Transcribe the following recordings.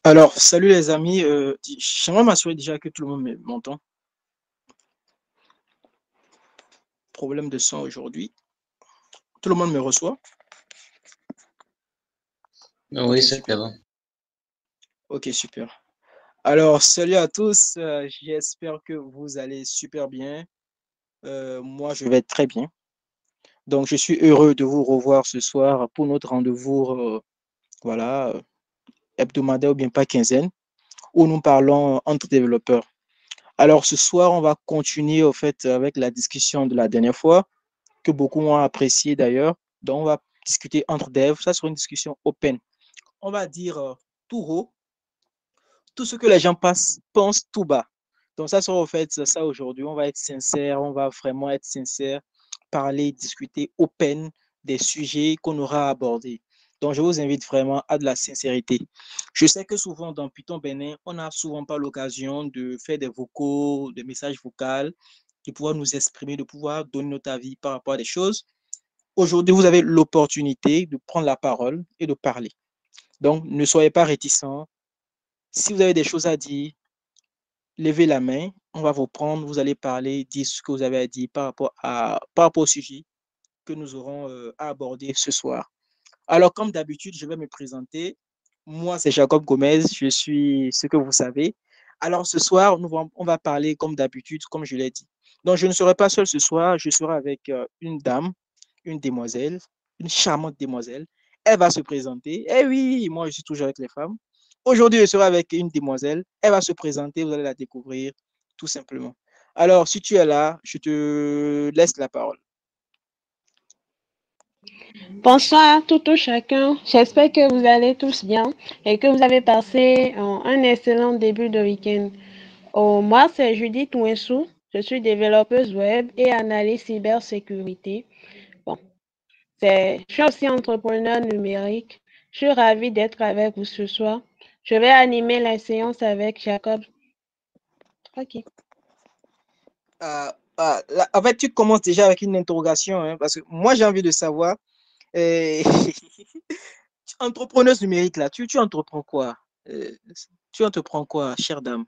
Alors, salut les amis. J'aimerais m'assurer déjà que tout le monde m'entend. Problème de son aujourd'hui. Tout le monde me reçoit. Oui, Ok, c'est super. bon. Ok, super. Alors, salut à tous. J'espère que vous allez super bien. Moi, je vais très bien. Donc, je suis heureux de vous revoir ce soir pour notre rendez-vous, voilà, hebdomadaire ou bien pas quinzaine, où nous parlons entre développeurs. Alors, ce soir, on va continuer au fait avec la discussion de la dernière fois, que beaucoup ont apprécié d'ailleurs. Donc, on va discuter entre devs. Ça sera une discussion open. On va dire tout haut, tout ce que les gens pensent tout bas. Donc, ça sera au fait ça aujourd'hui. On va être sincère, on va vraiment être sincère, parler, discuter open des sujets qu'on aura abordés. Donc, je vous invite vraiment à de la sincérité. Je sais que souvent dans Python Bénin, on n'a souvent pas l'occasion de faire des vocaux, des messages vocaux, de pouvoir nous exprimer, de pouvoir donner notre avis par rapport à des choses. Aujourd'hui, vous avez l'opportunité de prendre la parole et de parler. Donc, ne soyez pas réticents. Si vous avez des choses à dire, levez la main. On va vous prendre. Vous allez parler, dire ce que vous avez à dire par rapport au sujet que nous aurons à aborder ce soir. Alors, comme d'habitude, je vais me présenter. Moi, c'est Jacob Gomez. Je suis ce que vous savez. Alors, ce soir, on va parler comme d'habitude, comme je l'ai dit. Donc, je ne serai pas seul ce soir. Je serai avec une dame, une demoiselle, une charmante demoiselle. Elle va se présenter. Eh oui, moi, je suis toujours avec les femmes. Aujourd'hui, je serai avec une demoiselle. Elle va se présenter. Vous allez la découvrir tout simplement. Alors, si tu es là, je te laisse la parole. Bonsoir tout chacun. J'espère que vous allez tous bien et que vous avez passé un excellent début de week-end. Moi, c'est Judith Ouensou. Je suis développeuse web et analyste cybersécurité. Bon, je suis aussi entrepreneur numérique. Je suis ravie d'être avec vous ce soir. Je vais animer la séance avec Jacob. Ok. En fait, tu commences déjà avec une interrogation, hein, parce que moi, j'ai envie de savoir, euh, entrepreneuse numérique, là, tu entreprends quoi? Euh, Tu entreprends quoi, chère dame?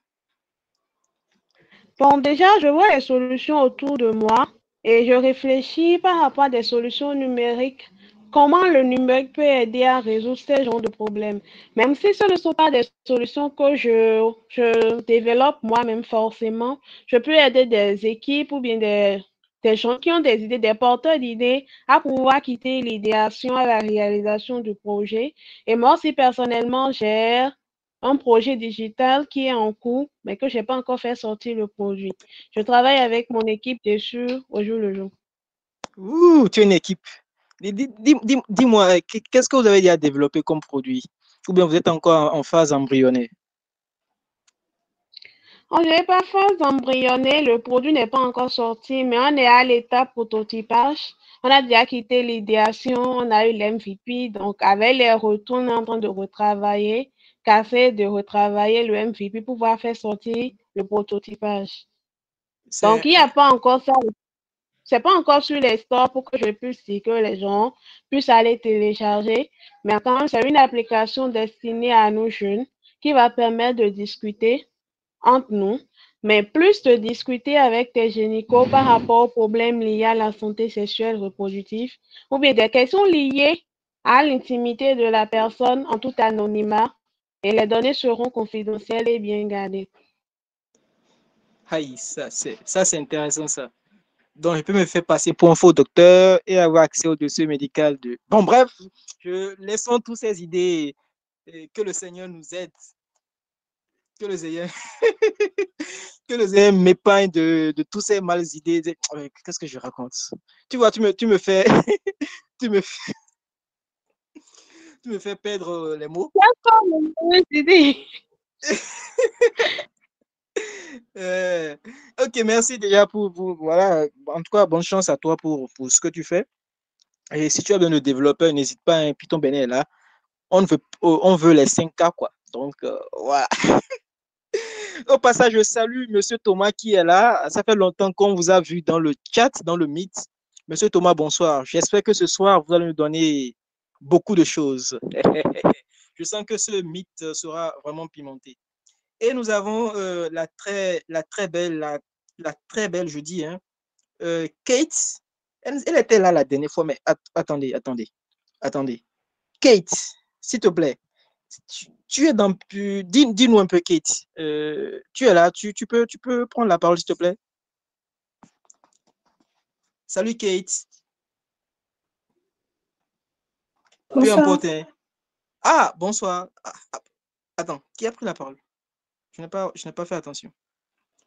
Bon, déjà, je vois les solutions autour de moi et je réfléchis par rapport à des solutions numériques. Comment le numérique peut aider à résoudre ces genres de problèmes. Même si ce ne sont pas des solutions que je développe moi-même forcément, je peux aider des équipes ou bien des gens qui ont des idées, des porteurs d'idées à pouvoir quitter l'idéation à la réalisation du projet. Et moi aussi, personnellement, j'ai un projet digital qui est en cours, mais que je n'ai pas encore fait sortir le produit. Je travaille avec mon équipe dessus au jour le jour. Ouh, tu es une équipe. Dis-moi, qu'est-ce que vous avez déjà développé comme produit? Ou bien vous êtes encore en phase embryonnaire? On n'est pas phase d'embryonner, le produit n'est pas encore sorti, mais on est à l'étape prototypage. On a déjà quitté l'idéation, on a eu l'MVP, donc avec les retours, on est en train de retravailler, casser, de retravailler le MVP pour pouvoir faire sortir le prototypage. Donc, C'est il n'y a pas encore ça. C'est pas encore sur les stores pour que je puisse dire que les gens puissent aller télécharger. Mais quand même, c'est une application destinée à nos jeunes qui va permettre de discuter entre nous, mais plus de discuter avec tes génicaux par rapport aux problèmes liés à la santé sexuelle reproductive ou bien des questions liées à l'intimité de la personne en tout anonymat et les données seront confidentielles et bien gardées. Aïe, ça, c'est intéressant, ça. Donc, je peux me faire passer pour un faux docteur et avoir accès au dossier médical de... Bon, bref, laissons toutes ces idées et que le Seigneur nous aide, que le Seigneur, que le Seigneur m'épargne de toutes ces mauvaises idées. Qu'est-ce que je raconte? Tu vois, tu me fais, tu me, tu me fais perdre les mots. Euh, ok, merci déjà voilà. En tout cas, bonne chance à toi pour ce que tu fais. Et si tu as besoin de développeurs, n'hésite pas, hein, Python Bénin est là. On veut les 5K, quoi. Donc, voilà. Au passage, je salue Monsieur Thomas qui est là. Ça fait longtemps qu'on vous a vu dans le chat, dans le Meet. Monsieur Thomas, bonsoir. J'espère que ce soir, vous allez nous donner beaucoup de choses. Je sens que ce mythe sera vraiment pimenté. Et nous avons la très belle, je dis, hein, Kate. Elle était là la dernière fois, mais attendez. Kate, s'il te plaît, tu es dans. Dis-nous un peu, Kate. Tu es là, tu peux prendre la parole, s'il te plaît. Salut, Kate. Tu es un Bonsoir. pote, hein? Ah, bonsoir. Attends, qui a pris la parole? Je n'ai pas fait attention.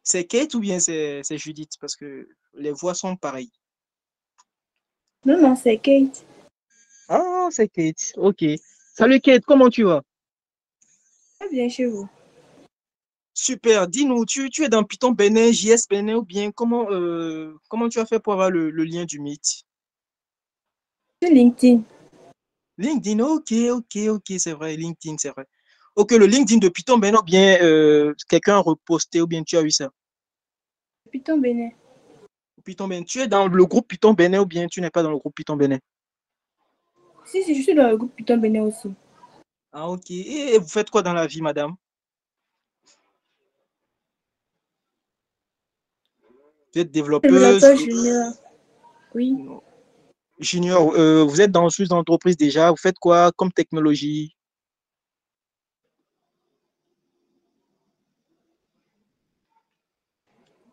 C'est Kate ou bien c'est Judith? Parce que les voix sont pareilles. Non, non, c'est Kate. Ah, c'est Kate. Ok. Salut, Kate, comment tu vas? Très bien chez vous. Super. Dis-nous, tu es dans Python Bénin, JS Bénin ou bien comment tu as fait pour avoir le lien du Meet? Sur LinkedIn. LinkedIn, ok, c'est vrai, LinkedIn, c'est vrai. Ok, le LinkedIn de Python Bénin ou bien quelqu'un a reposté ou bien tu as eu ça? Python Bénin. Python Bénin. Tu es dans le groupe Python Bénin ou bien tu n'es pas dans le groupe Python Bénin? Si, si, je suis dans le groupe Python Bénin aussi. Ah, ok. Et vous faites quoi dans la vie, madame? Vous êtes développeuse, Développeur junior. Oui. junior, vous êtes dans une entreprise déjà, vous faites quoi comme technologie?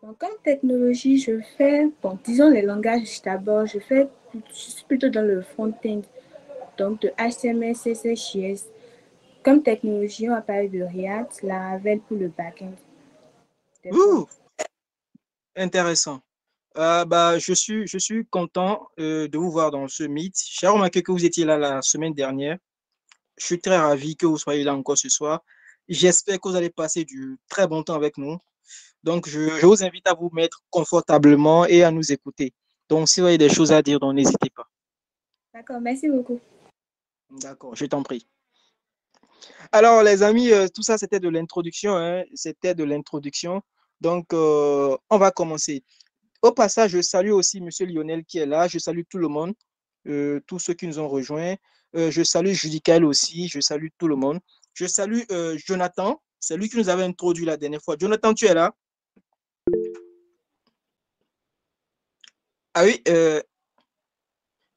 Donc, comme technologie, je fais, bon, disons les langages d'abord, je suis plutôt dans le front-end, donc de HTML, CSS, JS. Comme technologie, on va parler de React, Laravel pour le back-end. Ouh, intéressant. Je suis content de vous voir dans ce meet. J'ai remarqué que vous étiez là la semaine dernière. Je suis très ravi que vous soyez là encore ce soir. J'espère que vous allez passer du très bon temps avec nous. Donc, je vous invite à vous mettre confortablement et à nous écouter. Donc, si vous avez des choses à dire, donc n'hésitez pas. D'accord, merci beaucoup. D'accord, je t'en prie. Alors, les amis, tout ça, c'était de l'introduction, hein. C'était de l'introduction. Donc, on va commencer. Au passage, je salue aussi Monsieur Lionel qui est là. Je salue tout le monde, tous ceux qui nous ont rejoints. Je salue Judicaël aussi. Je salue tout le monde. Je salue Jonathan. C'est lui qui nous avait introduit la dernière fois. Jonathan, tu es là? Ah oui,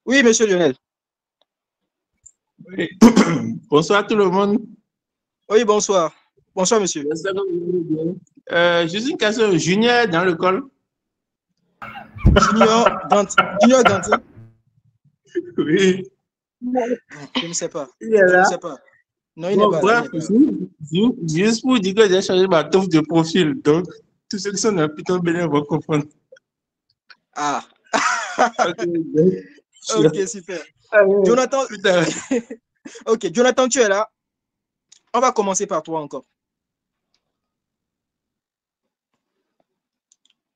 oui, Monsieur Lionel. Oui. Bonsoir tout le monde. Oui, bonsoir. Bonsoir, monsieur. Je suis une question junior dans l'école. Junior Danti? Oui. Je ne sais pas. Il est Je ne là. sais pas. Non, il n'est Bon, pas là. Il bref, n'est pas là. juste pour dire que j'ai changé ma toffe de profil. Donc, tous ceux qui sont dans Python Bénin vont comprendre. Ah, Ok, ok, super. allez, Jonathan, tout à l'heure. ok, Jonathan, tu es là. On va commencer par toi encore.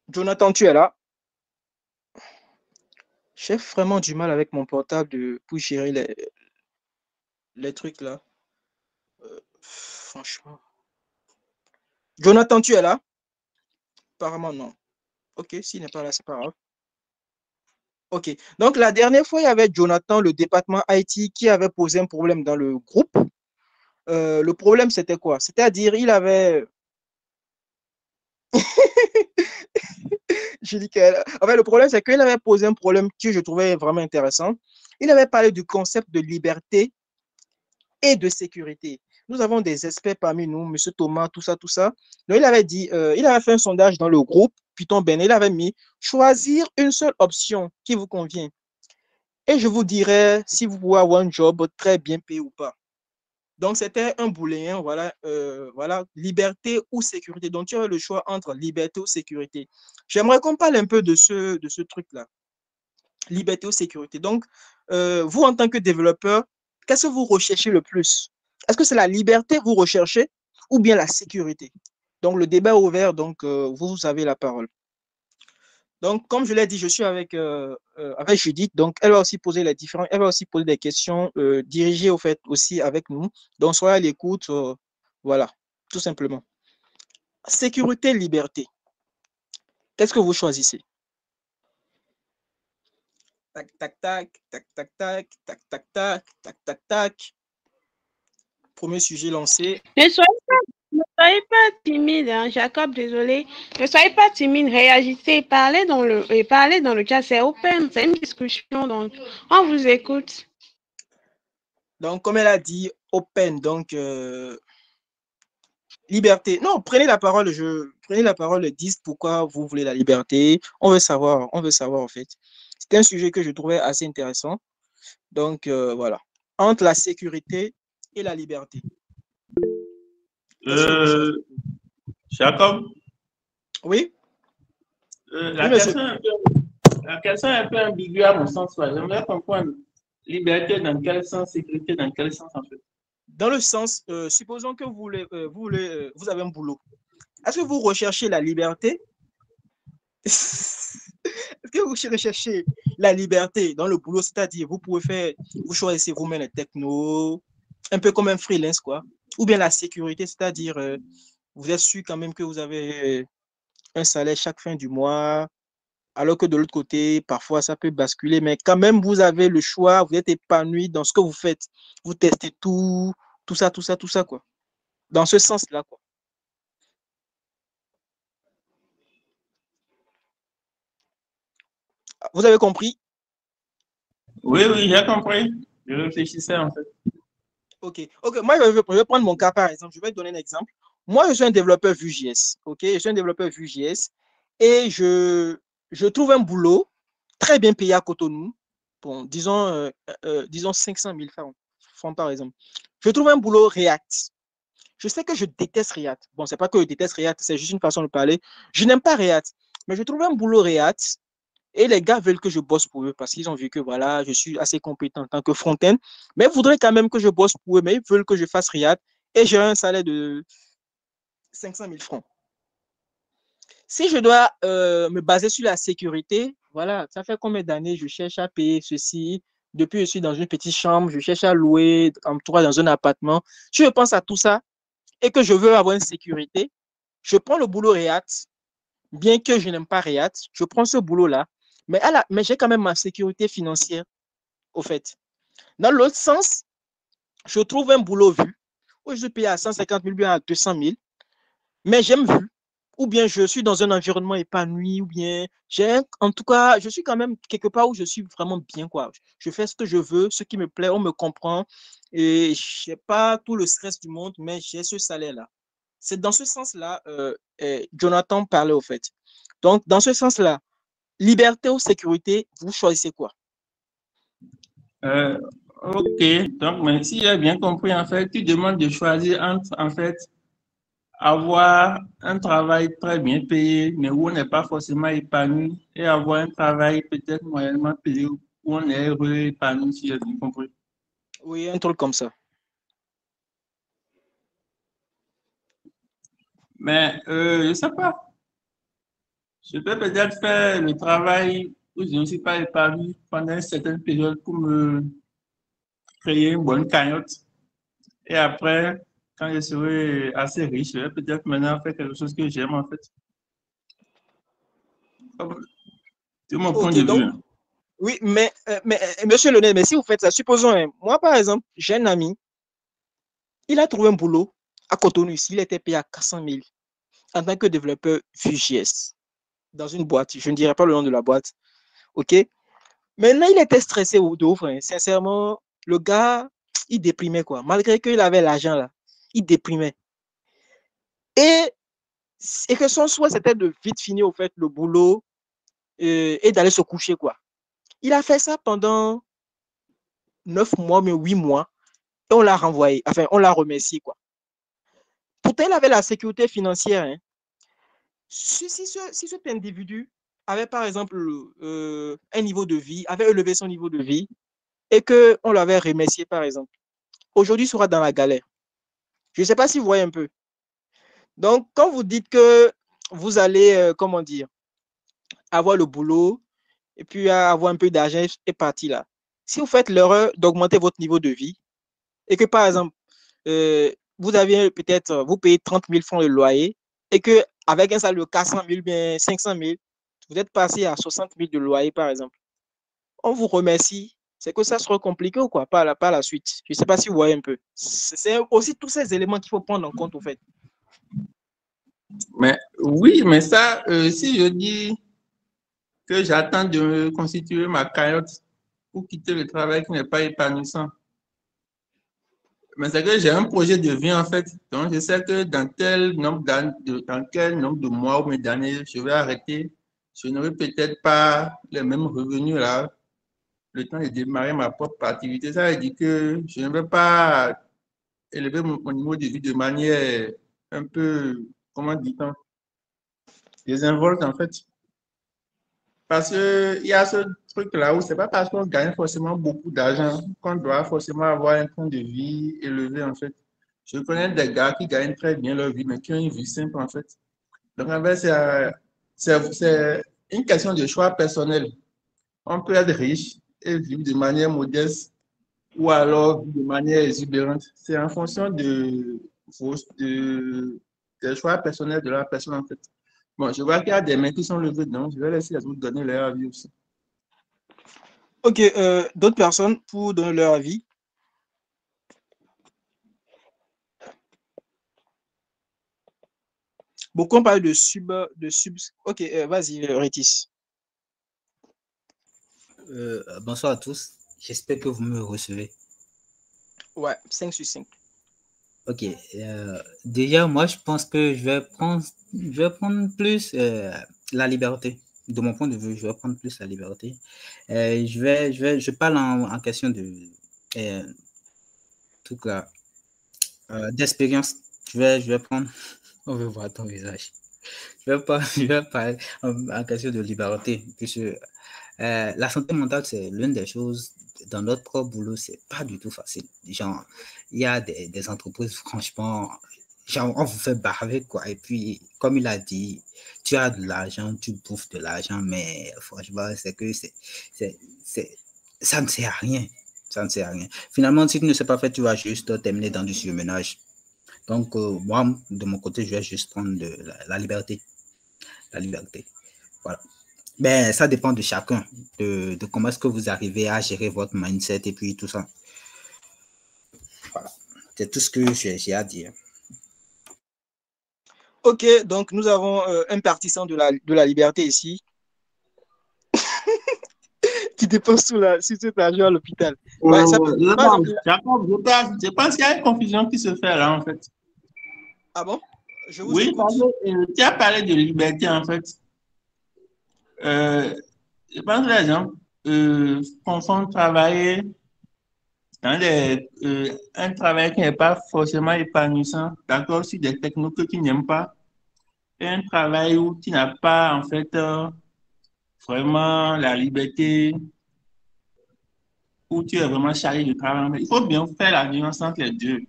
Jonathan, tu es là. J'ai vraiment du mal avec mon portable pour gérer les trucs là. Franchement. Jonathan, tu es là? Apparemment, non. Ok, s'il n'est pas là, c'est pas grave. Ok. Donc, la dernière fois, il y avait Jonathan, le département IT, qui avait posé un problème dans le groupe. Le problème, c'était quoi? C'est-à-dire, il avait. Je dis que. En fait, le problème, c'est qu'il avait posé un problème que je trouvais vraiment intéressant. Il avait parlé du concept de liberté et de sécurité. Nous avons des experts parmi nous, M. Thomas, tout ça, tout ça. Donc, il avait fait un sondage dans le groupe Python Ben. Il avait mis choisir une seule option qui vous convient. Et je vous dirai si vous pouvez avoir un job très bien payé ou pas. Donc, c'était un booléen, voilà, liberté ou sécurité. Donc, tu as le choix entre liberté ou sécurité. J'aimerais qu'on parle un peu de ce truc-là, liberté ou sécurité. Donc, vous, en tant que développeur, qu'est-ce que vous recherchez le plus? Est-ce que c'est la liberté que vous recherchez ou bien la sécurité? Donc, le débat est ouvert, donc vous avez la parole. Donc, comme je l'ai dit, je suis avec Judith. Donc, elle va aussi poser des questions dirigées au fait aussi avec nous. Donc, soyez à l'écoute. Voilà, tout simplement. Sécurité, liberté. Qu'est-ce que vous choisissez? Tac, tac, tac, tac, tac, tac, tac, tac, tac, tac, tac, tac. Premier sujet lancé. Ne soyez pas timide, hein, Jacob, désolé. Ne soyez pas timide, réagissez, parlez dans le chat, c'est open, c'est une discussion, donc on vous écoute. Donc, comme elle a dit, open, donc liberté. Non, prenez la parole, dites pourquoi vous voulez la liberté. On veut savoir en fait. C'est un sujet que je trouvais assez intéressant. Donc, voilà. Entre la sécurité et la liberté. Qu'est-ce que vous choisissez? Jacob, Oui? la Oui, monsieur. question est un peu ambiguë à mon sens. J'aimerais comprendre liberté dans quel sens, sécurité dans quel sens en fait. Dans le sens, supposons que vous avez un boulot. Est-ce que vous recherchez la liberté? Est-ce que vous recherchez la liberté dans le boulot? C'est-à-dire, vous choisissez vous-même les technos, un peu comme un freelance, quoi. Ou bien la sécurité, c'est-à-dire, vous êtes sûr quand même que vous avez un salaire chaque fin du mois, alors que de l'autre côté, parfois, ça peut basculer, mais quand même, vous avez le choix, vous êtes épanoui dans ce que vous faites. Vous testez tout ça, quoi. Dans ce sens-là, quoi. Vous avez compris? Oui, j'ai compris. Je réfléchissais en fait. Ok. Moi, je vais prendre mon cas par exemple. Je vais te donner un exemple. Moi, je suis un développeur Vue.js. Ok. Je suis un développeur Vue.js et je trouve un boulot très bien payé à Cotonou. Bon, disons 500 000 francs par exemple. Je trouve un boulot React. Je sais que je déteste React. Bon, c'est pas que je déteste React, c'est juste une façon de parler. Je n'aime pas React, mais je trouve un boulot React et les gars veulent que je bosse pour eux parce qu'ils ont vu que voilà, je suis assez compétent en tant que front-end, mais ils voudraient quand même que je bosse pour eux, mais ils veulent que je fasse React et j'ai un salaire de 500 000 francs. Si je dois me baser sur la sécurité, voilà, ça fait combien d'années je cherche à payer ceci. Depuis, je suis dans une petite chambre, je cherche à louer en trois dans un appartement. Si je pense à tout ça et que je veux avoir une sécurité, je prends le boulot React, bien que je n'aime pas React, je prends ce boulot-là, mais j'ai quand même ma sécurité financière, au fait. Dans l'autre sens, je trouve un boulot Vue, où je suis payé à 150 000, bien à 200 000, mais j'aime Vue. Ou bien je suis dans un environnement épanoui, ou bien en tout cas, je suis quand même quelque part où je suis vraiment bien, quoi. Je fais ce que je veux, ce qui me plaît, on me comprend, et je n'ai pas tout le stress du monde, mais j'ai ce salaire-là. C'est dans ce sens-là, Jonathan parlait au fait. Donc, dans ce sens-là, liberté ou sécurité, vous choisissez quoi? Ok, donc mais si j'ai bien compris, en fait, tu demandes de choisir entre, en fait, avoir un travail très bien payé, mais où on n'est pas forcément épanoui, et avoir un travail peut-être moyennement payé, où on est heureux et épanoui, si j'ai bien compris. Oui, un truc comme ça. Mais je ne sais pas, je peux peut-être faire le travail où je ne suis pas épanoui pendant une certaine période pour me créer une bonne cagnotte. Et après, quand je serai assez riche, je vais peut-être maintenant faire quelque chose que j'aime en fait. C'est mon point Ok, de vue. donc, oui, mais monsieur Lionel, mais si vous faites ça, supposons, hein, moi par exemple, j'ai un ami, il a trouvé un boulot à Cotonou ici, il était payé à 400 000 en tant que développeur Vue.js dans une boîte. Je ne dirai pas le nom de la boîte. Ok. Maintenant, il était stressé de ouf. Hein. Sincèrement, le gars, il déprimait quoi. Malgré qu'il avait l'argent là, il déprimait. Et, et que son souhait, c'était de vite finir au fait le boulot et d'aller se coucher quoi. Il a fait ça pendant 9 mois, mais 8 mois, et on l'a renvoyé. Enfin, on l'a remercié quoi. Pourtant, il avait la sécurité financière. Hein. Si cet individu avait par exemple un niveau de vie, avait élevé son niveau de vie, et qu'on l'avait remercié par exemple, aujourd'hui, il sera dans la galère. Je ne sais pas si vous voyez un peu. Donc, quand vous dites que vous allez, comment dire, avoir le boulot et puis avoir un peu d'argent et partir là, si vous faites l'erreur d'augmenter votre niveau de vie et que, par exemple, vous avez peut-être, vous payez 30 000 francs de loyer et que avec un salaire de 400 000, bien 500 000, vous êtes passé à 60 000 de loyer, par exemple. on vous remercie, c'est que ça sera compliqué ou quoi, par la suite. Je ne sais pas si vous voyez un peu. C'est aussi tous ces éléments qu'il faut prendre en compte, au fait. Mais oui, mais ça, si je dis que j'attends de me constituer ma cagnotte pour quitter le travail qui n'est pas épanouissant, mais c'est que j'ai un projet de vie en fait. Donc, je sais que dans tel nombre dans quel nombre de mois ou d'années, je vais arrêter. Je n'aurai peut-être pas les mêmes revenus là, le temps de démarrer ma propre activité. Ça veut dire que je ne vais pas élever mon niveau de vie de manière un peu, comment dit-on, désinvolte en fait. Parce qu'il y a ce truc-là où c'est pas parce qu'on gagne forcément beaucoup d'argent qu'on doit forcément avoir un train de vie élevé, en fait. Je connais des gars qui gagnent très bien leur vie, mais qui ont une vie simple, en fait. Donc, en fait, c'est une question de choix personnel. On peut être riche et vivre de manière modeste ou alors de manière exubérante. C'est en fonction des choix personnels de la personne, en fait. Bon, je vois qu'il y a des mains qui sont levées, donc je vais laisser les autres donner leur avis aussi. Ok, d'autres personnes pour donner leur avis. Beaucoup ont parlé de sub. Ok, vas-y, Rétis. Bonsoir à tous. J'espère que vous me recevez. Ouais, 5 sur 5. Ok. Déjà, moi, je pense que je vais prendre plus la liberté. De mon point de vue, je vais prendre plus la liberté. Je parle en question de tout cas d'expérience. Je vais prendre. On veut voir ton visage. Je vais parler en question de liberté, puisque la santé mentale, c'est l'une des choses dans notre boulot, c'est pas du tout facile. Genre, il y a des entreprises, franchement, genre, on vous fait baver, quoi. Et puis, comme il a dit, tu as de l'argent, tu bouffes de l'argent, mais franchement, c'est que ça ne sert à rien. Ça ne sert à rien. Finalement, si tu ne sais pas faire, tu vas juste terminer dans du surmenage. Donc, moi, de mon côté, je vais juste prendre la liberté. La liberté. Voilà. Ben, ça dépend de chacun, de comment est-ce que vous arrivez à gérer votre mindset et puis tout ça. Voilà. C'est tout ce que j'ai à dire. Ok, donc nous avons un partisan de la liberté ici qui dépense tout cet argent à l'hôpital. Ouais, Je pense qu'il y a une confusion qui se fait là, en fait. Ah bon? Je vous Oui, écoute. parce que tu as parlé de liberté, en fait. Je pense que les gens confondent travailler dans un travail qui n'est pas forcément épanouissant, d'accord, sur des technos que tu n'aimes pas, et un travail où tu n'as pas, en fait, vraiment la liberté, où tu es vraiment chargé de travail. Il faut bien faire la nuance entre les deux.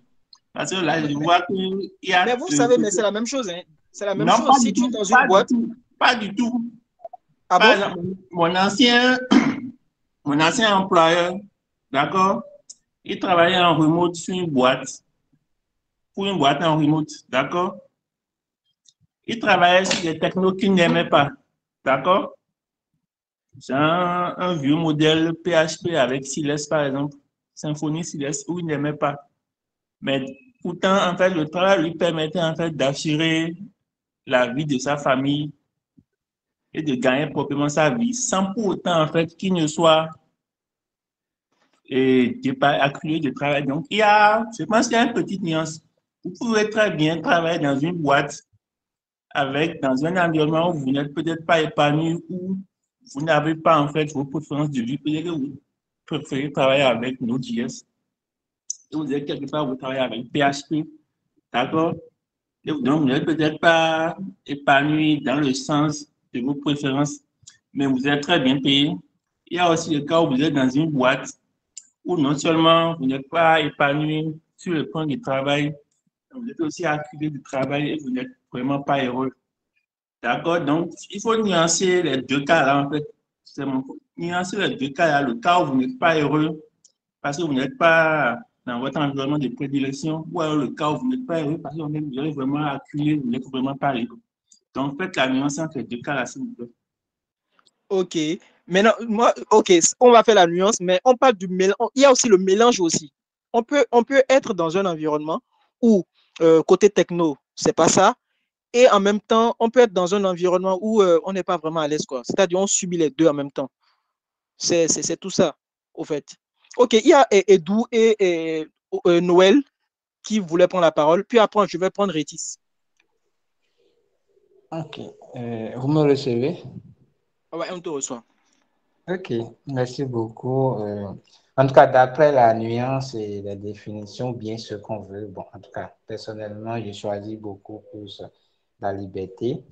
Parce que là, je vois qu'il y a... Mais vous savez, mais c'est la même chose. Hein. C'est la même Non, chose. pas Si du tu es tout, dans une pas du boîte. tout, pas du tout. Ah Par bon? exemple, mon ancien employeur, d'accord, il travaillait en remote sur une boîte, pour une boîte en remote, d'accord. Il travaillait sur des technos qu'il n'aimait pas, d'accord. C'est un vieux modèle PHP avec Siles, par exemple, Symfony Siles, où il n'aimait pas. Mais pourtant, en fait, le travail lui permettait en fait d'assurer la vie de sa famille et de gagner proprement sa vie, sans pour autant en fait qu'il ne soit accumulé de travail. Donc, je pense qu'il y a une petite nuance. Vous pouvez très bien travailler dans une boîte dans un environnement où vous n'êtes peut-être pas épanoui, où vous n'avez pas en fait vos préférences de vie. Peut-être que vous préférez travailler avec Node.js. Et vous êtes quelque part, vous travaillez avec PHP. D'accord? Donc, vous n'êtes peut-être pas épanoui dans le sens de vos préférences, mais vous êtes très bien payé. Il y a aussi le cas où vous êtes dans une boîte où non seulement vous n'êtes pas épanoui sur le plan du travail, vous êtes aussi acculé du travail et vous n'êtes vraiment pas heureux. D'accord? Donc, il faut nuancer les deux cas là, en fait. Nuancer les deux cas là. Le cas où vous n'êtes pas heureux parce que vous n'êtes pas dans votre environnement de prédilection, ou alors le cas où vous n'êtes pas heureux parce que vous êtes vraiment acculé, vous n'êtes vraiment pas libre. Donc, faites la nuance entre les deux cas là, s'il vous plaît. Ok. Maintenant, moi, ok, on va faire la nuance, mais on parle du mélange. Il y a aussi le mélange aussi. On peut être dans un environnement où, côté techno, c'est pas ça. Et en même temps, on peut être dans un environnement où on n'est pas vraiment à l'aise, quoi. C'est-à-dire, on subit les deux en même temps. C'est tout ça, au fait. Ok, il y a Edou et Noël qui voulaient prendre la parole. Puis après, je vais prendre Rétis. Ok. Vous me recevez? Ah ouais, on te reçoit. Ok, merci beaucoup. En tout cas, d'après la nuance et la définition, bien ce qu'on veut. Bon, en tout cas, personnellement, je choisis beaucoup plus la liberté.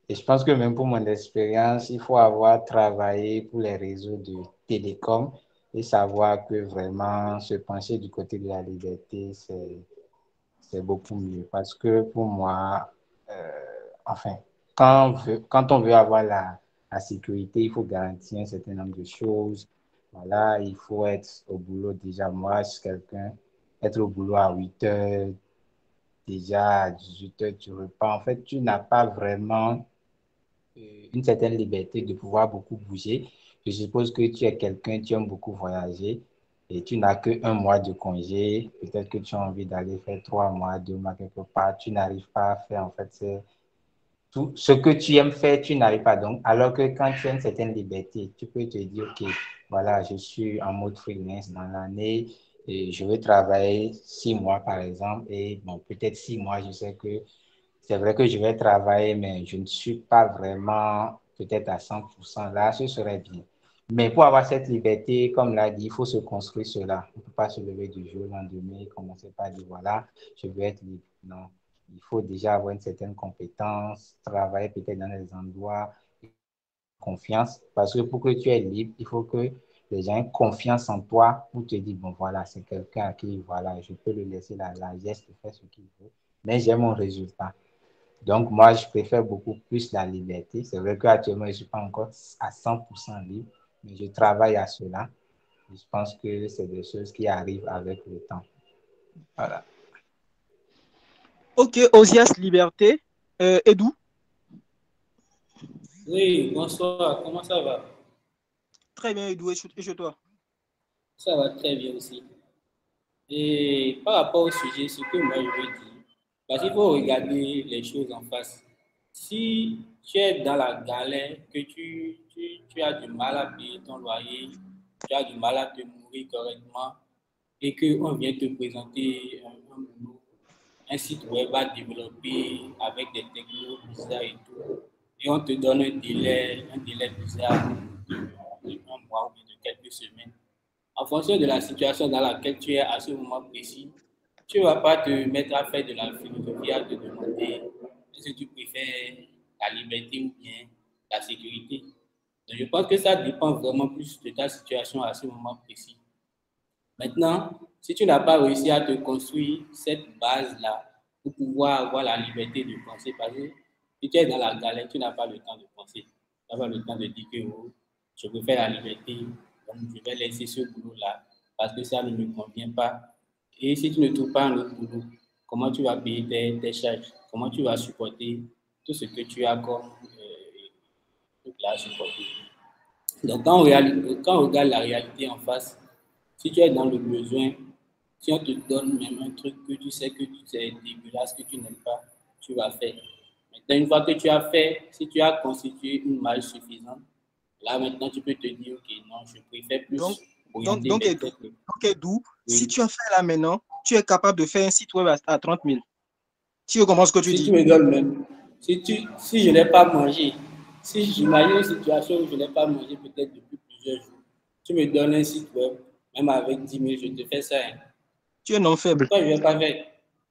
Et je pense que même pour mon expérience, il faut avoir travaillé pour les réseaux de télécom et savoir que vraiment se pencher du côté de la liberté, c'est beaucoup mieux. Parce que pour moi, enfin, quand on veut avoir la sécurité, il faut garantir un certain nombre de choses. Voilà, il faut être au boulot déjà. Moi, je suis quelqu'un, être au boulot à 8 heures, déjà à 18 heures, tu repars. En fait, tu n'as pas vraiment une certaine liberté de pouvoir beaucoup bouger. Je suppose que tu es quelqu'un, tu aimes beaucoup voyager et tu n'as qu'un mois de congé. Peut-être que tu as envie d'aller faire 3 mois, 2 mois quelque part. Tu n'arrives pas à faire en fait tout ce que tu aimes faire, tu n'arrives pas. Donc, alors que quand tu as une certaine liberté, tu peux te dire, OK, voilà, je suis en mode freelance dans l'année et je veux travailler 6 mois par exemple. Et bon, peut-être 6 mois, je sais que c'est vrai que je vais travailler, mais je ne suis pas vraiment peut-être à 100% là, ce serait bien. Mais pour avoir cette liberté, comme l'a dit, il faut se construire cela. On ne peut pas se lever du jour au lendemain et commencer par dire, voilà, je veux être libre. Non, il faut déjà avoir une certaine compétence, travailler peut-être dans des endroits, confiance, parce que pour que tu es libre, il faut que les gens aient confiance en toi pour te dire, bon, voilà, c'est quelqu'un à qui, voilà, je peux le laisser la geste de faire ce qu'il veut, mais j'ai mon résultat. Donc, moi, je préfère beaucoup plus la liberté. C'est vrai qu'actuellement, je ne suis pas encore à 100% libre, mais je travaille à cela. Et je pense que c'est des choses qui arrivent avec le temps. Voilà. Ok, Osias, liberté. Edou, Oui, bonsoir, comment ça va? très bien, Edou, et chez toi? Ça va très bien aussi. Et par rapport au sujet, ce que moi je veux dire, parce qu'il faut regarder les choses en face. Si tu es dans la galère, que tu as du mal à payer ton loyer, tu as du mal à te nourrir correctement, et qu'on vient te présenter un boulot, un site web à développer avec des technos bizarres et tout, et on te donne un délai bizarre de un mois ou bien de quelques semaines. En fonction de la situation dans laquelle tu es à ce moment précis, tu ne vas pas te mettre à faire de la philosophie, à te demander est-ce que tu préfères la liberté ou bien la sécurité. Donc, je pense que ça dépend vraiment plus de ta situation à ce moment précis. Maintenant, si tu n'as pas réussi à te construire cette base-là pour pouvoir avoir la liberté de penser, parce que si tu es dans la galère, tu n'as pas le temps de penser. Tu n'as pas le temps de dire que oh, je veux faire la liberté, donc je vais laisser ce boulot-là parce que ça ne me convient pas. Et si tu ne trouves pas un autre boulot, comment tu vas payer tes charges? Comment tu vas supporter tout ce que tu as comme là à supporter? Donc, quand on regarde la réalité en face, si tu es dans le besoin, si on te donne même un truc que tu sais c'est dégueulasse, que tu n'aimes pas, tu vas faire. Maintenant, une fois que tu as fait, si tu as constitué une marge suffisante, là maintenant tu peux te dire, ok, non, je préfère Donc, plus orienter donc, mes Edou, têtes. si Oui. tu as fait là maintenant, tu es capable de faire un site web à 30 000. Tu comprends ce que tu Si tu dis? me donnes même, si je n'ai pas mangé, si j'imagine une situation où je n'ai pas mangé peut-être depuis plusieurs jours, tu me donnes un site web, même avec 10 000, je te fais ça. Hein. Tu es non faible. Pourquoi je ne vais pas faire?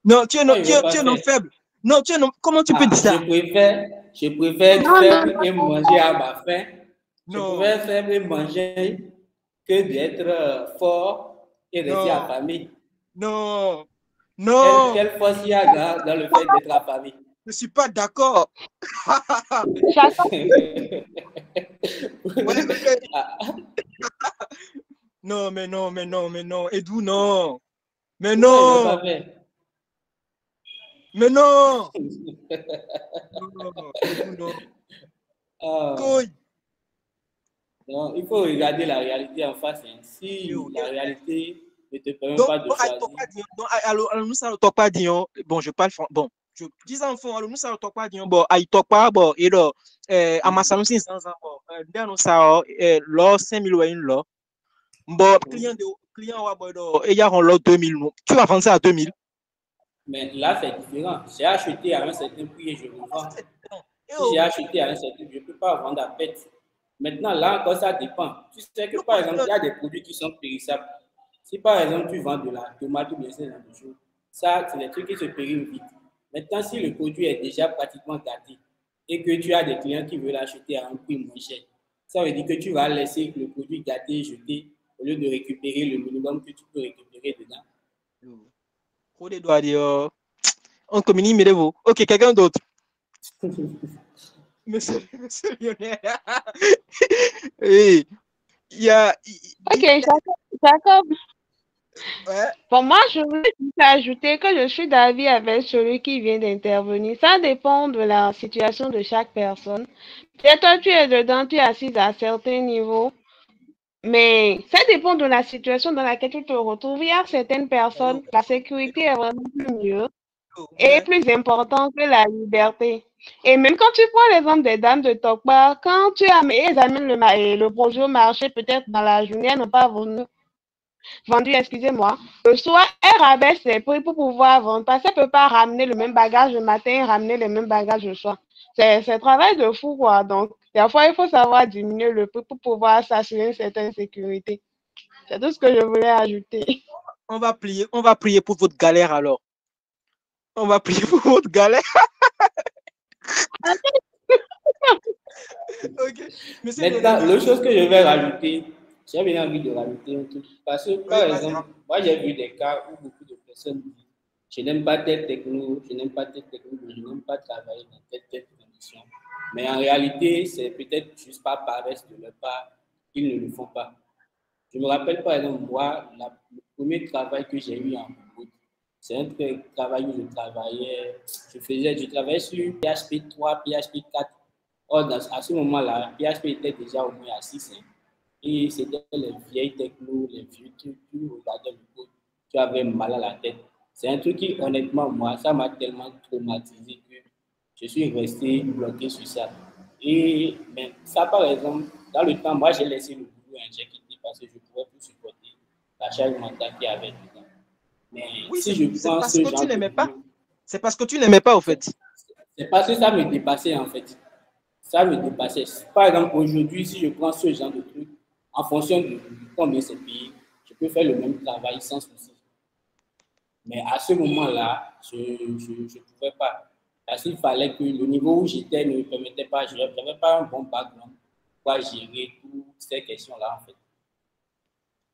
Non, tu es non, Pourquoi je ne tu vais es, pas tu es non faire? faible. Non, tu es non. Comment tu peux dire Ah, ça? je préfère Non, non, faire et manger à ma faim. Je Non, préfère faire et manger que d'être fort et rester non, affamé. non, non. Quelle force il y a dans le fait d'être affamé? Je ne suis pas d'accord. chacun. Ouais, ouais. Ah, Non, mais non, mais non, mais non. Edou, non. Mais pourquoi il ne va non, pas faire? mais non. Non, Edou, non. Ah, Couille. Donc, il faut regarder la réalité en face. Hein. Si la réalité ne te permet pas de choisir. Alors, nous, ça ne toque pas, disons. Bon, je parle. Bon, je dis en fond, alors, nous, ça ne toque pas, disons. Bon, il toque pas, bon, et là, à ma salon, c'est 500 ans. Dans ça, là, 5 000 ou là. Bon, client, bon, et il y a là 2 000. Tu vas vendre ça à 2 000. Mais là, c'est différent. J'ai acheté à un certain prix et je le vends. Si j'ai acheté à un certain prix, je ne peux pas vendre à perte. Maintenant, là encore, ça dépend. Tu sais que, par exemple, il y a des produits qui sont périssables. Si, par exemple, tu vends de la tomate ou bien ce genre de choses, ça, c'est des trucs qui se périment vite. Maintenant, si le produit est déjà pratiquement daté et que tu as des clients qui veulent l'acheter à un prix moins cher, ça veut dire que tu vas laisser le produit daté, jeté, au lieu de récupérer le minimum que tu peux récupérer dedans. On communique, mais vous. Ok, quelqu'un d'autre. Monsieur Lionel. Hey, Ok, Jacob. Ouais. Pour moi, je voulais ajouter que je suis d'avis avec celui qui vient d'intervenir. Ça dépend de la situation de chaque personne. Peut-être toi, tu es dedans, tu es assise à certains niveaux. Mais ça dépend de la situation dans laquelle tu te retrouves. Il y a certaines personnes, la sécurité est vraiment mieux et plus important que la liberté. Et même quand tu prends l'exemple des dames de Tokpa, quand tu examines le projet au marché, peut-être dans la journée, elles n'ont pas vendu, excusez-moi. Le soir, elles rabaissent les prix pour pouvoir vendre. Parce qu'elles ne peuvent pas ramener le même bagage le matin et ramener le même bagage le soir. C'est un travail de fou, quoi. Donc, des fois, il faut savoir diminuer le prix pour pouvoir s'assurer une certaine sécurité. C'est tout ce que je voulais ajouter. On va prier pour votre galère alors. On va prier pour votre galère. Okay. Maintenant, l'autre chose que je vais rajouter, j'ai bien envie de rajouter un truc. Parce que, par exemple, moi j'ai vu des cas où beaucoup de personnes disent je n'aime pas telle techno, je n'aime pas telle techno, je n'aime pas travailler dans telle condition. Mais en réalité, c'est peut-être juste pas paresse de leur part, ils ne le font pas. Je me rappelle par exemple, moi, le premier travail que j'ai eu en route, c'est un travail où je travaillais sur PHP 3, PHP 4. Or, à ce moment-là, PHP était déjà au moins à 6 ans. Et c'était les vieilles technos, les vieux trucs, tu regardais le code, tu avais mal à la tête. C'est un truc qui, honnêtement, moi, ça m'a tellement traumatisé que je suis resté bloqué sur ça. Et mais ça, par exemple, dans le temps, moi, j'ai laissé le boulot j'ai quitté parce que je ne pouvais plus supporter la charge mentale qu'il y avait dedans. Mais oui, si je prends ce genre de boulot, c'est parce que tu n'aimais pas, au fait. C'est parce que ça me dépassait, en fait. Ça me dépassait. Par exemple, aujourd'hui, si je prends ce genre de truc, en fonction de combien c'est payé, je peux faire le même travail sans souci. Mais à ce moment-là, je ne pouvais pas. Parce qu'il fallait que le niveau où j'étais ne me permettait pas, je n'avais pas un bon background pour gérer toutes ces questions-là, en fait.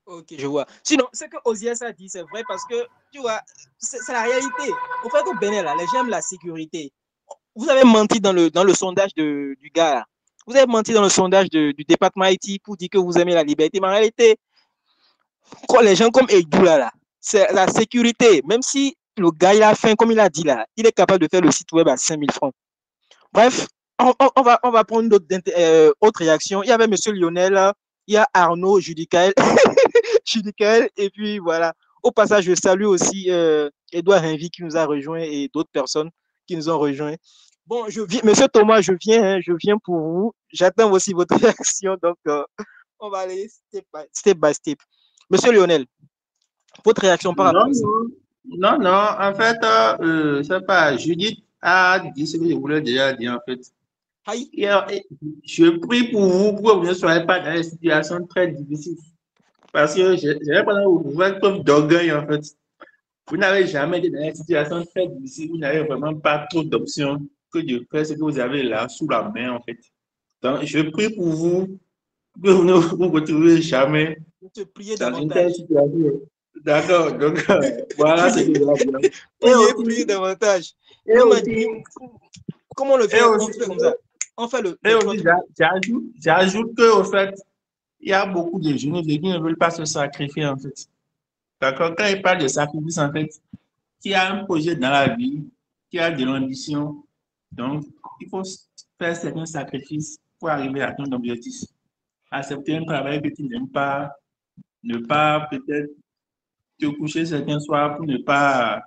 Ok, je vois. Sinon, ce que Osias a dit, c'est vrai parce que, tu vois, c'est la réalité. Au fait, au Bénin, là, les gens aiment la sécurité. Vous avez menti dans le sondage du gars, là. Vous avez menti dans le sondage du département IT pour dire que vous aimez la liberté. Mais en réalité, les gens comme Eidou, là, c'est la sécurité. Même si le gars, il a faim, comme il a dit là, il est capable de faire le site web à 5 000 francs. Bref, on va prendre une autre réaction. Il y avait M. Lionel, il y a Arnaud, Judicaël, et puis voilà. Au passage, je salue aussi Edouard Henry qui nous a rejoint et d'autres personnes qui nous ont rejoints. Bon, Monsieur Thomas, je viens pour vous. J'attends aussi votre réaction. Donc, on va aller step by step. Monsieur Lionel, votre réaction par rapport à ça? Non, en fait, c'est pas Judith a dit ce que je voulais déjà dire, en fait. Je prie pour vous pour que vous ne soyez pas dans des situations très difficiles. Parce que j'ai pas vous faites preuve d'orgueil, en fait. Vous n'avez jamais été dans des situations très difficiles, vous n'avez vraiment pas trop d'options que de faire ce que vous avez là sous la main, en fait. Donc, je prie pour vous que vous ne vous retrouvez jamais dans une telle situation. D'accord, donc voilà ce que je vais dire. Priez davantage. Et aussi, comment on le fait? On fait comme ça. On fait le. Et aussi, j'ajoute qu'au fait, il y a beaucoup de jeunes qui ne veulent pas se sacrifier, en fait. D'accord? Quand il parle de sacrifice, en fait, qui a un projet dans la vie, qui a de l'ambition, donc il faut faire certains sacrifices pour arriver à ton objectif. accepter un travail que tu n'aimes pas, ne pas peut-être te coucher certains soirs pour ne pas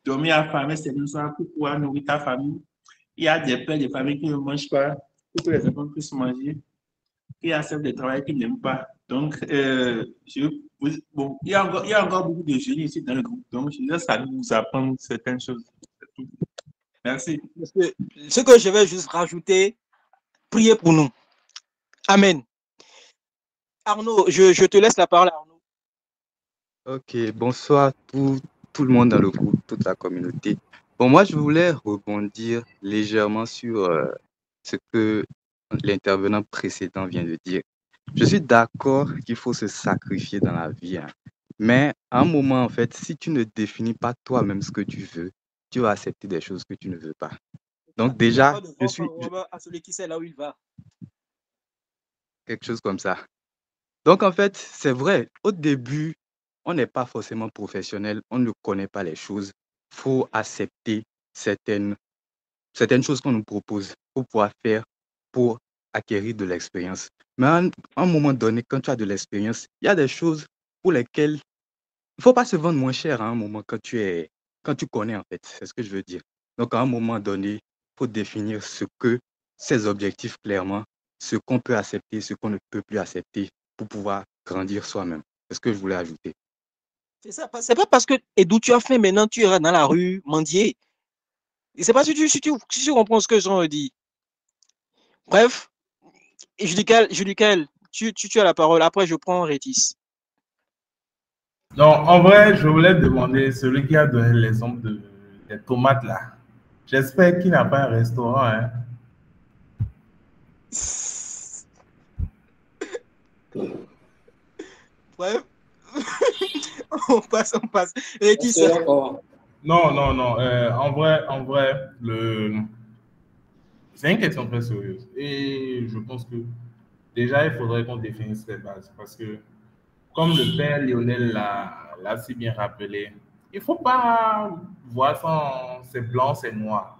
dormir affamé certains soirs pour pouvoir nourrir ta famille. Il y a des pères de famille qui ne mangent pas pour que les enfants puissent manger, qui acceptent des travails qu'ils n'aiment pas. Donc, bon, il y a encore beaucoup de génies ici dans le groupe. Donc, je laisse à nous apprendre certaines choses. Merci. Ce que je vais juste rajouter, priez pour nous. Amen. Arnaud, je te laisse la parole, Arnaud. Ok, bonsoir tout le monde dans le groupe, toute la communauté. Bon, moi, je voulais rebondir légèrement sur ce que l'intervenant précédent vient de dire. Je suis d'accord qu'il faut se sacrifier dans la vie, hein. Mais à un moment, en fait, si tu ne définis pas toi-même ce que tu veux, tu vas accepter des choses que tu ne veux pas. Donc déjà, je suis à celui qui sait là où il va. quelque chose comme ça. Donc en fait, c'est vrai, au début, on n'est pas forcément professionnel, on ne connaît pas les choses. Il faut accepter certaines choses qu'on nous propose pour pouvoir faire, pour acquérir de l'expérience. Mais à un moment donné, quand tu as de l'expérience, il y a des choses pour lesquelles il ne faut pas se vendre moins cher à un moment quand tu connais en fait, c'est ce que je veux dire. Donc à un moment donné, il faut définir ces objectifs clairement, ce qu'on peut accepter, ce qu'on ne peut plus accepter pour pouvoir grandir soi-même. C'est ce que je voulais ajouter. C'est ça, c'est pas parce que et d'où tu as fait maintenant, tu iras dans la rue mendier. Et c'est pas si tu comprends ce que je dis. Bref, Judicaël, tu as la parole. Après, je prends Rétis. Non, en vrai, je voulais demander celui qui a donné l'exemple des tomates là. J'espère qu'il n'a pas un restaurant, hein. Bref, on passe. Rétis. Non. En vrai, c'est une question très sérieuse. Et je pense que déjà, il faudrait qu'on définisse les bases. Parce que, comme le père Lionel l'a si bien rappelé, il ne faut pas voir ça, c'est blanc, c'est noir.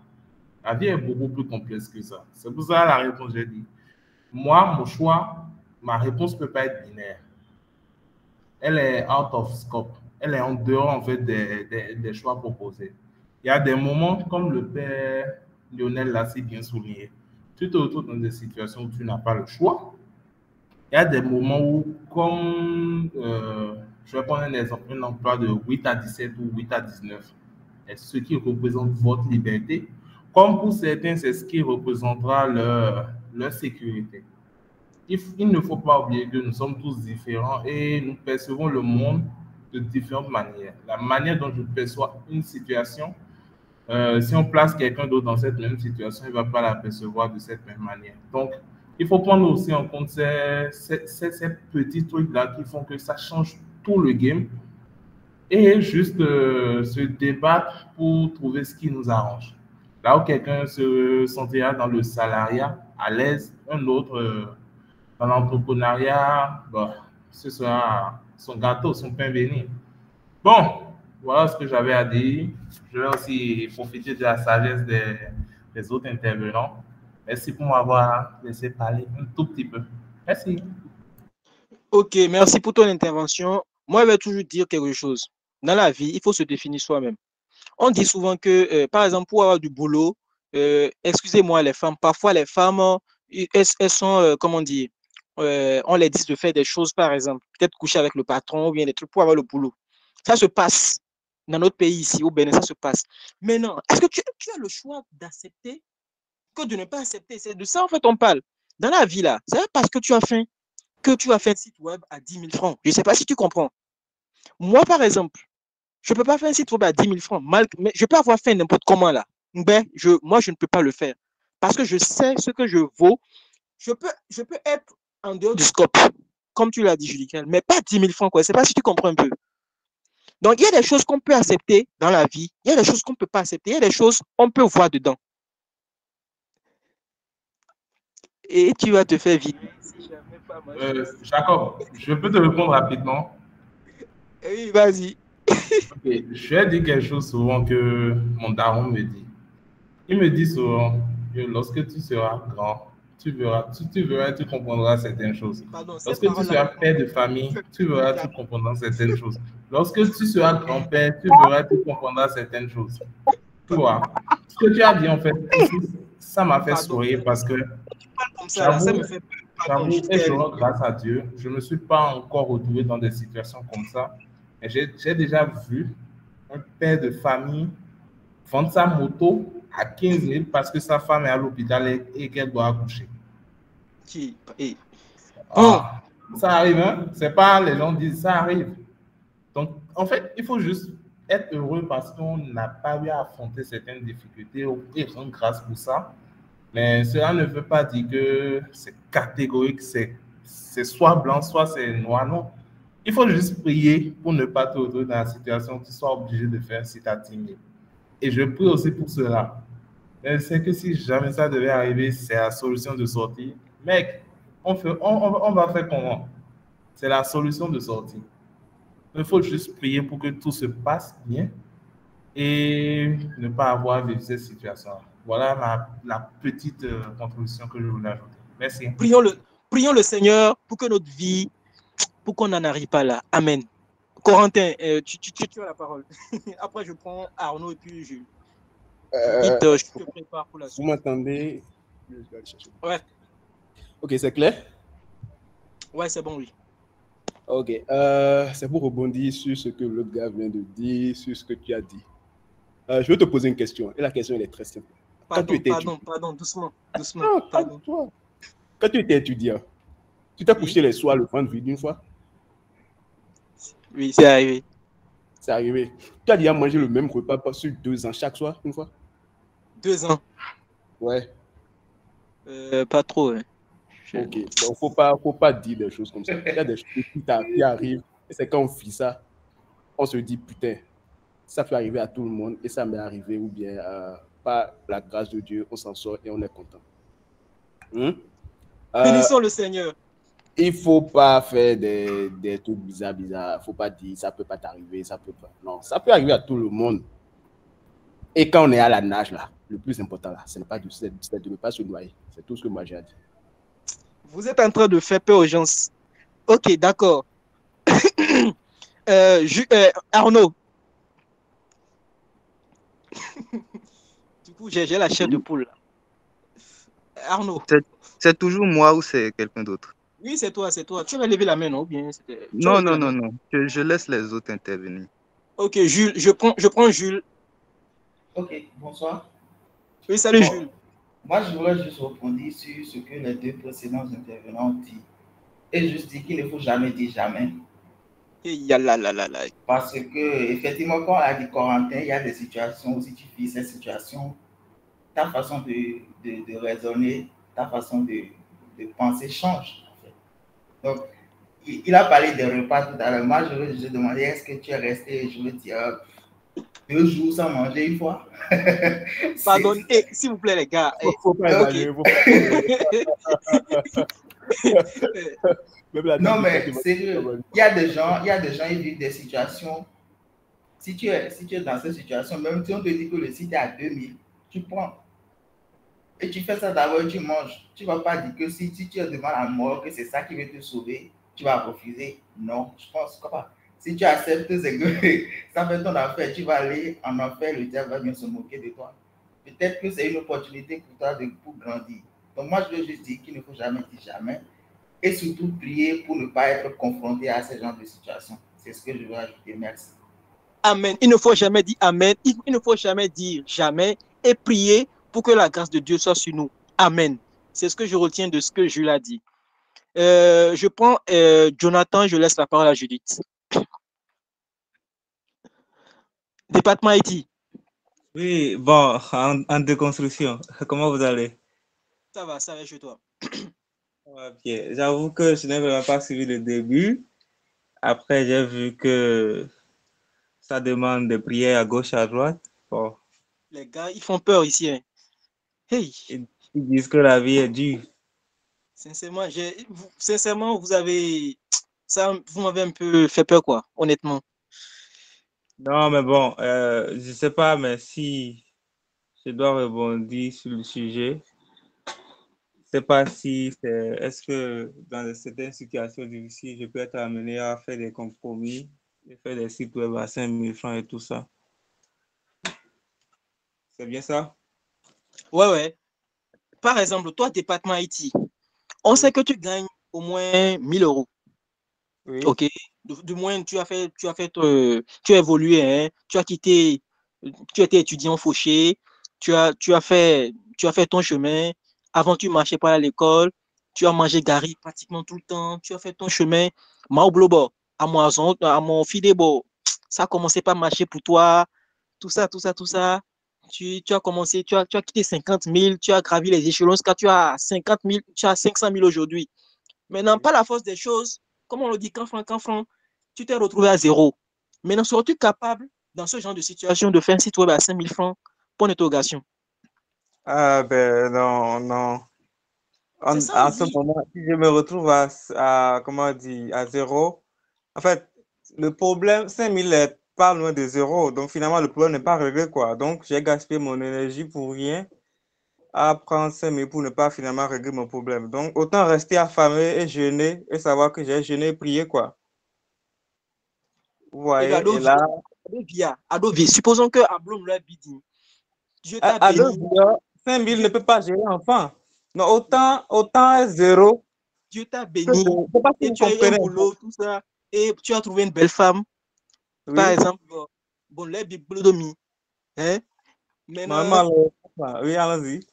La vie est beaucoup plus complexe que ça. C'est pour ça la réponse, j'ai dit. Moi, mon choix, ma réponse ne peut pas être binaire. Elle est out of scope. Elle est en dehors, en fait, des choix proposés. Il y a des moments, comme le père Lionel l'a si bien souligné, tu te retrouves dans des situations où tu n'as pas le choix. Il y a des moments où, comme, je vais prendre un exemple, un emploi de 8 à 17 ou 8 à 19, est ce qui représente votre liberté, comme pour certains, c'est ce qui représentera leur sécurité. Il ne faut pas oublier que nous sommes tous différents et nous percevons le monde de différentes manières. La manière dont je perçois une situation, si on place quelqu'un d'autre dans cette même situation, il ne va pas la percevoir de cette même manière. Donc, il faut prendre aussi en compte ces petits trucs-là qui font que ça change tout le game et juste se débattre pour trouver ce qui nous arrange. Là où quelqu'un se sentira dans le salariat à l'aise, un autre dans l'entrepreneuriat, bon, ce sera son gâteau, son pain béni. Bon, voilà ce que j'avais à dire. Je vais aussi profiter de la sagesse des autres intervenants. Merci pour m'avoir laissé parler un tout petit peu. Merci. Ok, merci pour ton intervention. Moi, je vais toujours dire quelque chose. Dans la vie, il faut se définir soi-même. On dit souvent que, par exemple, pour avoir du boulot, excusez-moi les femmes, parfois les femmes, elles sont, comment dire, on les dit de faire des choses, par exemple, peut-être coucher avec le patron ou bien des trucs pour avoir le boulot. Ça se passe dans notre pays ici, au Bénin, ça se passe. Mais non, est-ce que tu as le choix d'accepter que de ne pas accepter? C'est de ça, en fait, on parle. Dans la vie, là, c'est parce que tu as fait un site web à 10 000 francs. Je ne sais pas si tu comprends. Moi, par exemple, je ne peux pas faire un site web à 10 000 francs. Mais je peux avoir fait n'importe comment, là. Ben, moi, je ne peux pas le faire. Parce que je sais ce que je vaux. Je peux être en dehors du scope, comme tu l'as dit, Judicaël, mais pas 10 000 francs, quoi. Je ne sais pas si tu comprends un peu. Donc, il y a des choses qu'on peut accepter dans la vie. Il y a des choses qu'on ne peut pas accepter. Il y a des choses qu'on peut voir dedans. Et tu vas te faire vider. Jacob, je peux te répondre rapidement? Oui, vas-y. Okay. Je vais dire quelque chose souvent que mon daron me dit. Il me dit souvent que lorsque tu seras grand, tu comprendras certaines choses. Pardon, ces Lorsque tu paroles-là seras me font père de peur. famille, tu Oui, verras, tu d'accord. comprendras certaines choses. Lorsque tu seras grand-père, tu verras, tu comprendras certaines choses. Tu vois, ce que tu as dit en fait ici, ça m'a fait Pardon. sourire parce que Tu parles comme ça, là, ça me j'avoue, fait peur. Pardon, je et t'ai je allé. rends grâce à Dieu, je ne me suis pas encore retrouvé dans des situations comme ça. Mais j'ai déjà vu un père de famille vendre sa moto à 15 000 parce que sa femme est à l'hôpital et qu'elle doit accoucher. Bon, Ah, ça arrive, hein? C'est pas, les gens disent, ça arrive. Donc, en fait, il faut juste être heureux parce qu'on n'a pas eu à affronter certaines difficultés et rendre grâce pour ça. Mais cela ne veut pas dire que c'est catégorique, c'est soit blanc, soit c'est noir, non. Il faut juste prier pour ne pas te retrouver dans la situation où tu sois obligé de faire si tu as timide. Et je prie aussi pour cela. Mais c'est que si jamais ça devait arriver, c'est la solution de sortie. Mec, on va faire comment? C'est la solution de sortie. Il faut juste prier pour que tout se passe bien et ne pas avoir à vivre cette situation. Voilà la petite contribution que je voulais ajouter. Merci. prions le Seigneur pour que notre vie, pour qu'on n'en arrive pas là. Amen. Corentin, tu as la parole. Après, je prends Arnaud et puis Jules. Vite, je te prépare pour la Vous suite. m'entendez? Ouais, Ok, c'est clair? ouais, c'est bon, oui. Ok, c'est pour rebondir sur ce que l'autre gars vient de dire, sur ce que tu as dit. Je vais te poser une question, et la question elle est très simple. Pardon, doucement, pardon. Toi. Quand tu étais étudiant, tu t'es couché les soirs le ventre vide une fois? Oui, c'est arrivé. C'est arrivé. Tu as déjà mangé le même repas sur 2 ans chaque soir, une fois? 2 ans? Ouais. Pas trop, hein. Ok, donc faut pas dire des choses comme ça. Il y a des choses qui arrivent, et c'est quand on fait ça, on se dit, putain, ça peut arriver à tout le monde, et ça m'est arrivé, ou bien, par la grâce de Dieu, on s'en sort et on est content. Bénissons le Seigneur. Il ne faut pas faire des trucs bizarres. Il ne faut pas dire, ça ne peut pas t'arriver, ça peut pas. Non, ça peut arriver à tout le monde. Et quand on est à la nage, là, le plus important, là, c'est de ne pas se noyer. C'est tout ce que moi j'ai à dire. Vous êtes en train de faire peur aux gens. Ok, d'accord. Arnaud. Du coup, j'ai la chair de poule. Arnaud. C'est toujours moi ou c'est quelqu'un d'autre? Oui, c'est toi. Tu vas lever la main, non? Ou bien Non. Je laisse les autres intervenir. Ok, Jules, je prends Jules. Ok, bonsoir. Oui, salut Jules. Moi, je voudrais juste rebondir sur ce que les 2 précédents intervenants ont dit. Et juste dire qu'il ne faut jamais dire jamais. Parce que, effectivement, quand on a dit Corentin, il y a des situations où si tu vis cette situation, ta façon de raisonner, ta façon de penser change. En fait. Donc, il a parlé des repas tout à l'heure. Moi, je veux juste demander, est-ce que tu es resté, je veux dire, 2 jours sans manger une fois? Pardon, s'il vous plaît, les gars. Il ne faut pas évaluer. Non, mais sérieux, il y a des gens, ils vivent des situations. Si tu es dans cette situation, même si on te dit que le site est à 2000, tu prends. Et tu fais ça d'abord et tu manges. Tu ne vas pas dire que si tu es devant la mort, que c'est ça qui va te sauver, tu vas refuser. Non, je pense pas. Si tu acceptes, c'est que ça fait ton affaire. Tu vas aller en enfer, le diable va bien se moquer de toi. Peut-être que c'est une opportunité pour toi pour grandir. Donc moi, je veux juste dire qu'il ne faut jamais dire jamais. Et surtout prier pour ne pas être confronté à ce genre de situation. C'est ce que je veux ajouter. Merci. Amen. Il ne faut jamais dire amen. Il ne faut jamais dire jamais et prier pour que la grâce de Dieu soit sur nous. Amen. C'est ce que je retiens de ce que Jules a dit. Je prends Jonathan, je laisse la parole à Judith. Département IT. Oui, bon, en déconstruction, comment vous allez? Ça va chez toi. Okay. J'avoue que je n'ai vraiment pas suivi le début. Après, j'ai vu que ça demande de prier à gauche, à droite. Bon. Les gars, ils font peur ici. Hein. Hey. Ils disent que la vie est dure. Sincèrement, vous m'avez un peu fait peur, quoi, honnêtement. Non, mais bon, je ne sais pas, mais si je dois rebondir sur le sujet, sais pas si c'est, est-ce que dans certaines situations difficiles, je peux être amené à faire des compromis et faire des sites web à 5 000 francs et tout ça. C'est bien ça? Ouais, ouais. Par exemple, toi, département IT, on sait que tu gagnes au moins 1 000 euros. Oui. OK. Du moins, tu as évolué, hein, tu as quitté, tu étais étudiant fauché, tu as fait ton chemin. Avant, tu marchais pas à l'école, tu as mangé gari pratiquement tout le temps, tu as fait ton chemin. Maublobo, à mon fidèle, ça a commencé par marcher pour toi, tout ça, tout ça, tout ça. Tu as commencé, tu as quitté 50 000, tu as gravi les échelons jusqu'à tu as 50 000, tu as 500 000 aujourd'hui. Maintenant, pas la force des choses, comme on le dit, quand franc, tu t'es retrouvé à zéro. Maintenant, serais-tu capable, dans ce genre de situation, de faire un site web à 5 000 francs? Point d'interrogation. Ah ben non, non. C'est ça, on En ce dit. moment, si je me retrouve comment on dit, à zéro, en fait, le problème, 5 000 est pas loin de zéro. Donc finalement, le problème n'est pas réglé, quoi. Donc j'ai gaspillé mon énergie pour rien à prendre 5 000 pour ne pas finalement régler mon problème. Donc autant rester affamé et jeûner et savoir que j'ai jeûné et prié, quoi. Vous Et voyez, et Adobe, là, Adobe, supposons que Ablon l'a dit. Dieu t'a à béni. 5 000 ne Dieu, peut pas gérer enfant. Non, autant zéro. Dieu t'a Je ne béni sais pas si et vous tu as eu un comprenez. boulot, tout ça, et tu as trouvé une belle femme, par Oui, exemple. Bon, les bibelodomies, hein? Maintenant, maman, oui, allons-y.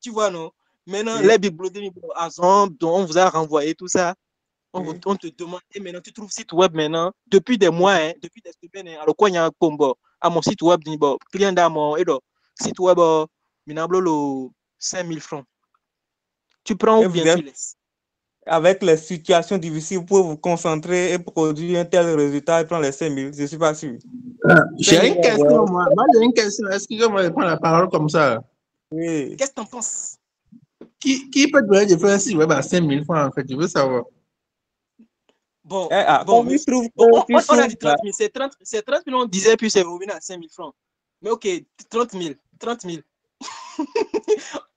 tu vois, non? Maintenant, Oui, les bibelodomies, dont on vous a renvoyé tout ça. oui. On te demande, et maintenant tu trouves site web maintenant, depuis des mois, hein, depuis des semaines, alors quoi, il y a un combo à mon site web, client d'amont, et donc, site web, minable le 5 000 francs. Tu prends Et ou vous bien tu êtes, laisses? avec les situations difficiles, vous pouvez vous concentrer et produire un tel résultat et prendre les 5 000. Je ne suis pas sûr. J'ai 5 000, une question, ouais. moi j'ai une question. Excusez-moi de prendre la parole comme ça. Oui. Qu'est-ce que tu en penses? Qui peut te donner de faire un site web à 5 000 francs en fait? Je veux savoir. Bon, Quand monsieur, il trouve bon, que tu on a souffres, dit 30 000, c'est 30 000, on disait, puis c'est revenu à 5 000 francs. Mais ok, 30 000, 30 000.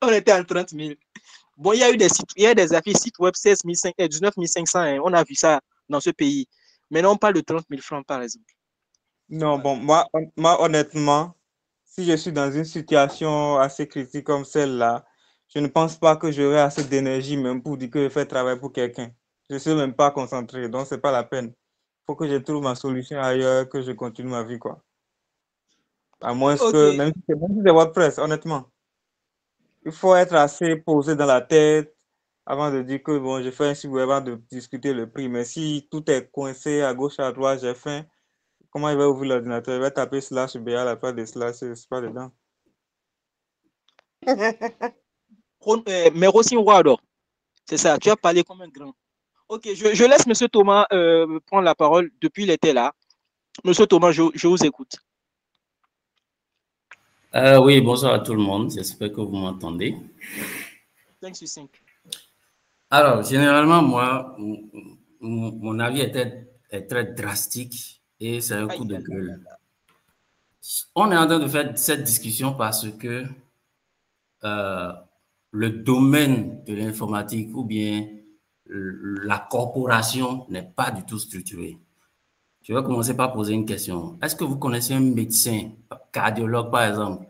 On était à 30 000. Bon, il y a eu des sites, il y a des affiches sites web 16 500, 19 500, hein, on a vu ça dans ce pays. Maintenant, on parle de 30 000 francs, par exemple. non, Voilà. bon, moi, honnêtement, si je suis dans une situation assez critique comme celle-là, je ne pense pas que j'aurai assez d'énergie même pour dire que je fais travail pour quelqu'un. Je ne suis même pas concentré, donc c'est pas la peine. Il faut que je trouve ma solution ailleurs, que je continue ma vie, quoi. À moins Ok, que, même si c'est WordPress, honnêtement, il faut être assez posé dans la tête avant de dire que, bon, je fais un site web avant de discuter le prix. Mais si tout est coincé à gauche, à droite, j'ai faim, comment il va ouvrir l'ordinateur? Il va taper slash BA à la place de slash, c'est pas dedans. mais aussi Wado, c'est ça, tu as parlé comme un grand. Ok, je laisse M. Thomas prendre la parole depuis il était là. Monsieur Thomas, je vous écoute. Oui, bonsoir à tout le monde. J'espère que vous m'entendez. 5 sur 5. Alors, généralement, moi, mon avis est très drastique et c'est un coup de gueule. On est en train de faire cette discussion parce que le domaine de l'informatique ou bien la corporation n'est pas du tout structuré. Je vais commencer par poser une question. Est-ce que vous connaissez un médecin, cardiologue par exemple,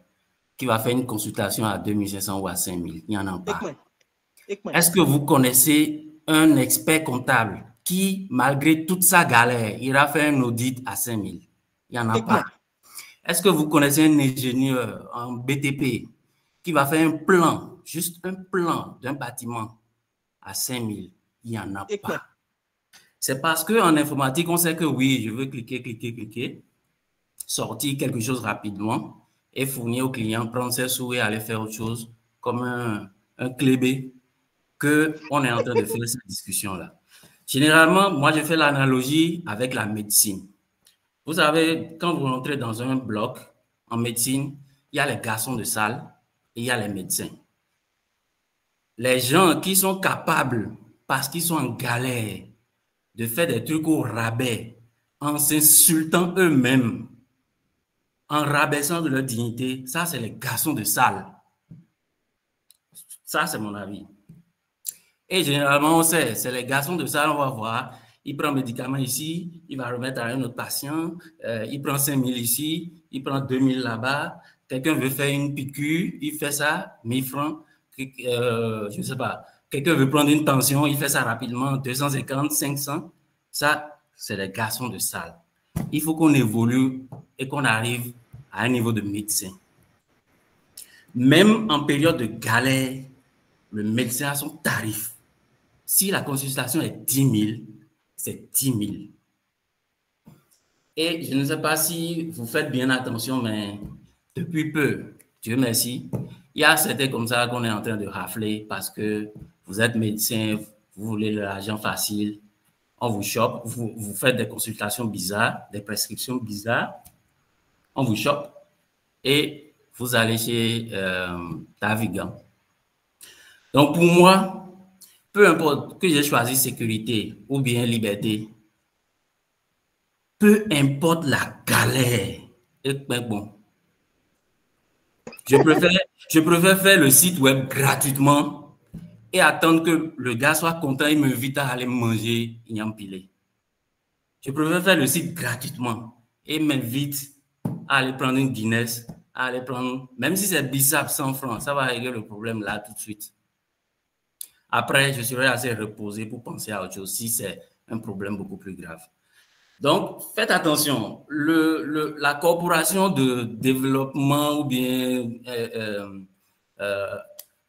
qui va faire une consultation à 2 500 ou à 5 000? Il n'y en a pas. Est-ce que vous connaissez un expert comptable qui, malgré toute sa galère, ira faire un audit à 5 000? Il n'y en a pas. Est-ce que vous connaissez un ingénieur en BTP qui va faire un plan, juste un plan d'un bâtiment à 5 000? Il n'y en a pas. C'est parce qu'en informatique, on sait que oui, je veux cliquer, sortir quelque chose rapidement et fournir au client, prendre ses sous et aller faire autre chose, comme un clébé, qu'on est en train de faire cette discussion-là. Généralement, moi, je fais l'analogie avec la médecine. Vous savez, quand vous rentrez dans un bloc en médecine, il y a les garçons de salle et il y a les médecins. Les gens qui sont capables, parce qu'ils sont en galère, de faire des trucs au rabais, en s'insultant eux-mêmes, en rabaissant de leur dignité, ça, c'est les garçons de salle. Ça, c'est mon avis. Et généralement, on sait, c'est les garçons de salle, on va voir, il prend un médicament ici, il va remettre à un autre patient, il prend 5 000 ici, il prend 2 000 là-bas, quelqu'un veut faire une piqûre, il fait ça, 1 000 francs, je ne sais pas, quelqu'un veut prendre une tension, il fait ça rapidement, 250, 500, ça, c'est les garçons de salle. Il faut qu'on évolue et qu'on arrive à un niveau de médecin. Même en période de galère, le médecin a son tarif. Si la consultation est 10 000, c'est 10 000. Et je ne sais pas si vous faites bien attention, mais depuis peu, Dieu merci, il y a certains comme ça qu'on est en train de rafler parce que vous êtes médecin, vous voulez de l'argent facile, on vous chope, vous faites des consultations bizarres, des prescriptions bizarres, on vous chope et vous allez chez Tavigan. Donc pour moi, peu importe que j'ai choisi sécurité ou bien liberté, peu importe la galère, et ben bon, je préfère faire le site web gratuitement et attendre que le gars soit content, il m'invite à aller manger Ignam-Pilé. Je préfère faire le site gratuitement et m'invite à aller prendre une Guinness, à aller prendre, même si c'est bissap 100 francs, ça va régler le problème là tout de suite. Après, je serai assez reposé pour penser à autre chose si c'est un problème beaucoup plus grave. Donc, faites attention. La corporation de développement ou bien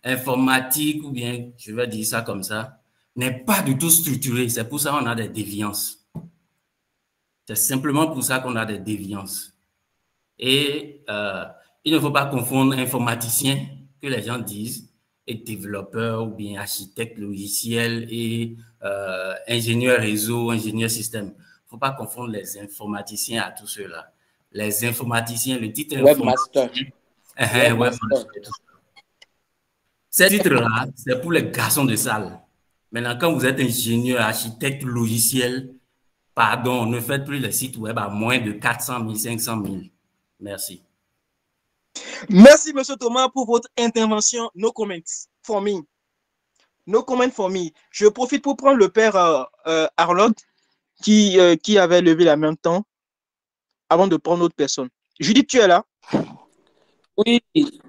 informatique, ou bien, je vais dire ça comme ça, n'est pas du tout structurée. C'est pour ça qu'on a des déviances. C'est simplement pour ça qu'on a des déviances. Et il ne faut pas confondre informaticien, que les gens disent, et développeur ou bien architecte logiciel et ingénieur réseau, ingénieur système. Il ne faut pas confondre les informaticiens à tous ceux-là. Les informaticiens, le titre Webmaster. Webmaster. Ces titres-là, c'est pour les garçons de salle. Maintenant, quand vous êtes ingénieur, architecte logiciel, pardon, ne faites plus les sites web à moins de 400 000, 500 000. Merci. Merci, Monsieur Thomas, pour votre intervention. No comments for me. No comment for me. Je profite pour prendre le père Arlott qui avait levé la main temps avant de prendre d'autres personnes. Judith, tu es là? Oui, oui.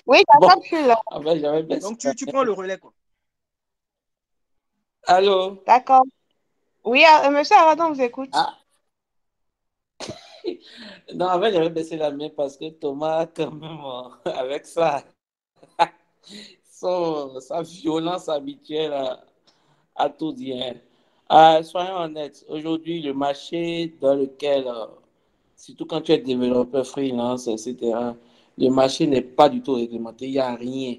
Oui, d'accord, je suis là. Ah ben, donc, tu prends le relais, quoi. Allô? D'accord. Oui, monsieur Aradon vous écoute. Ah. Non, en fait, j'avais baissé la main parce que Thomas, quand même, avec sa violence habituelle à tout dire. Soyons honnêtes, aujourd'hui, le marché dans lequel, surtout quand tu es développeur freelance, etc., le marché n'est pas du tout réglementé. Il n'y a rien.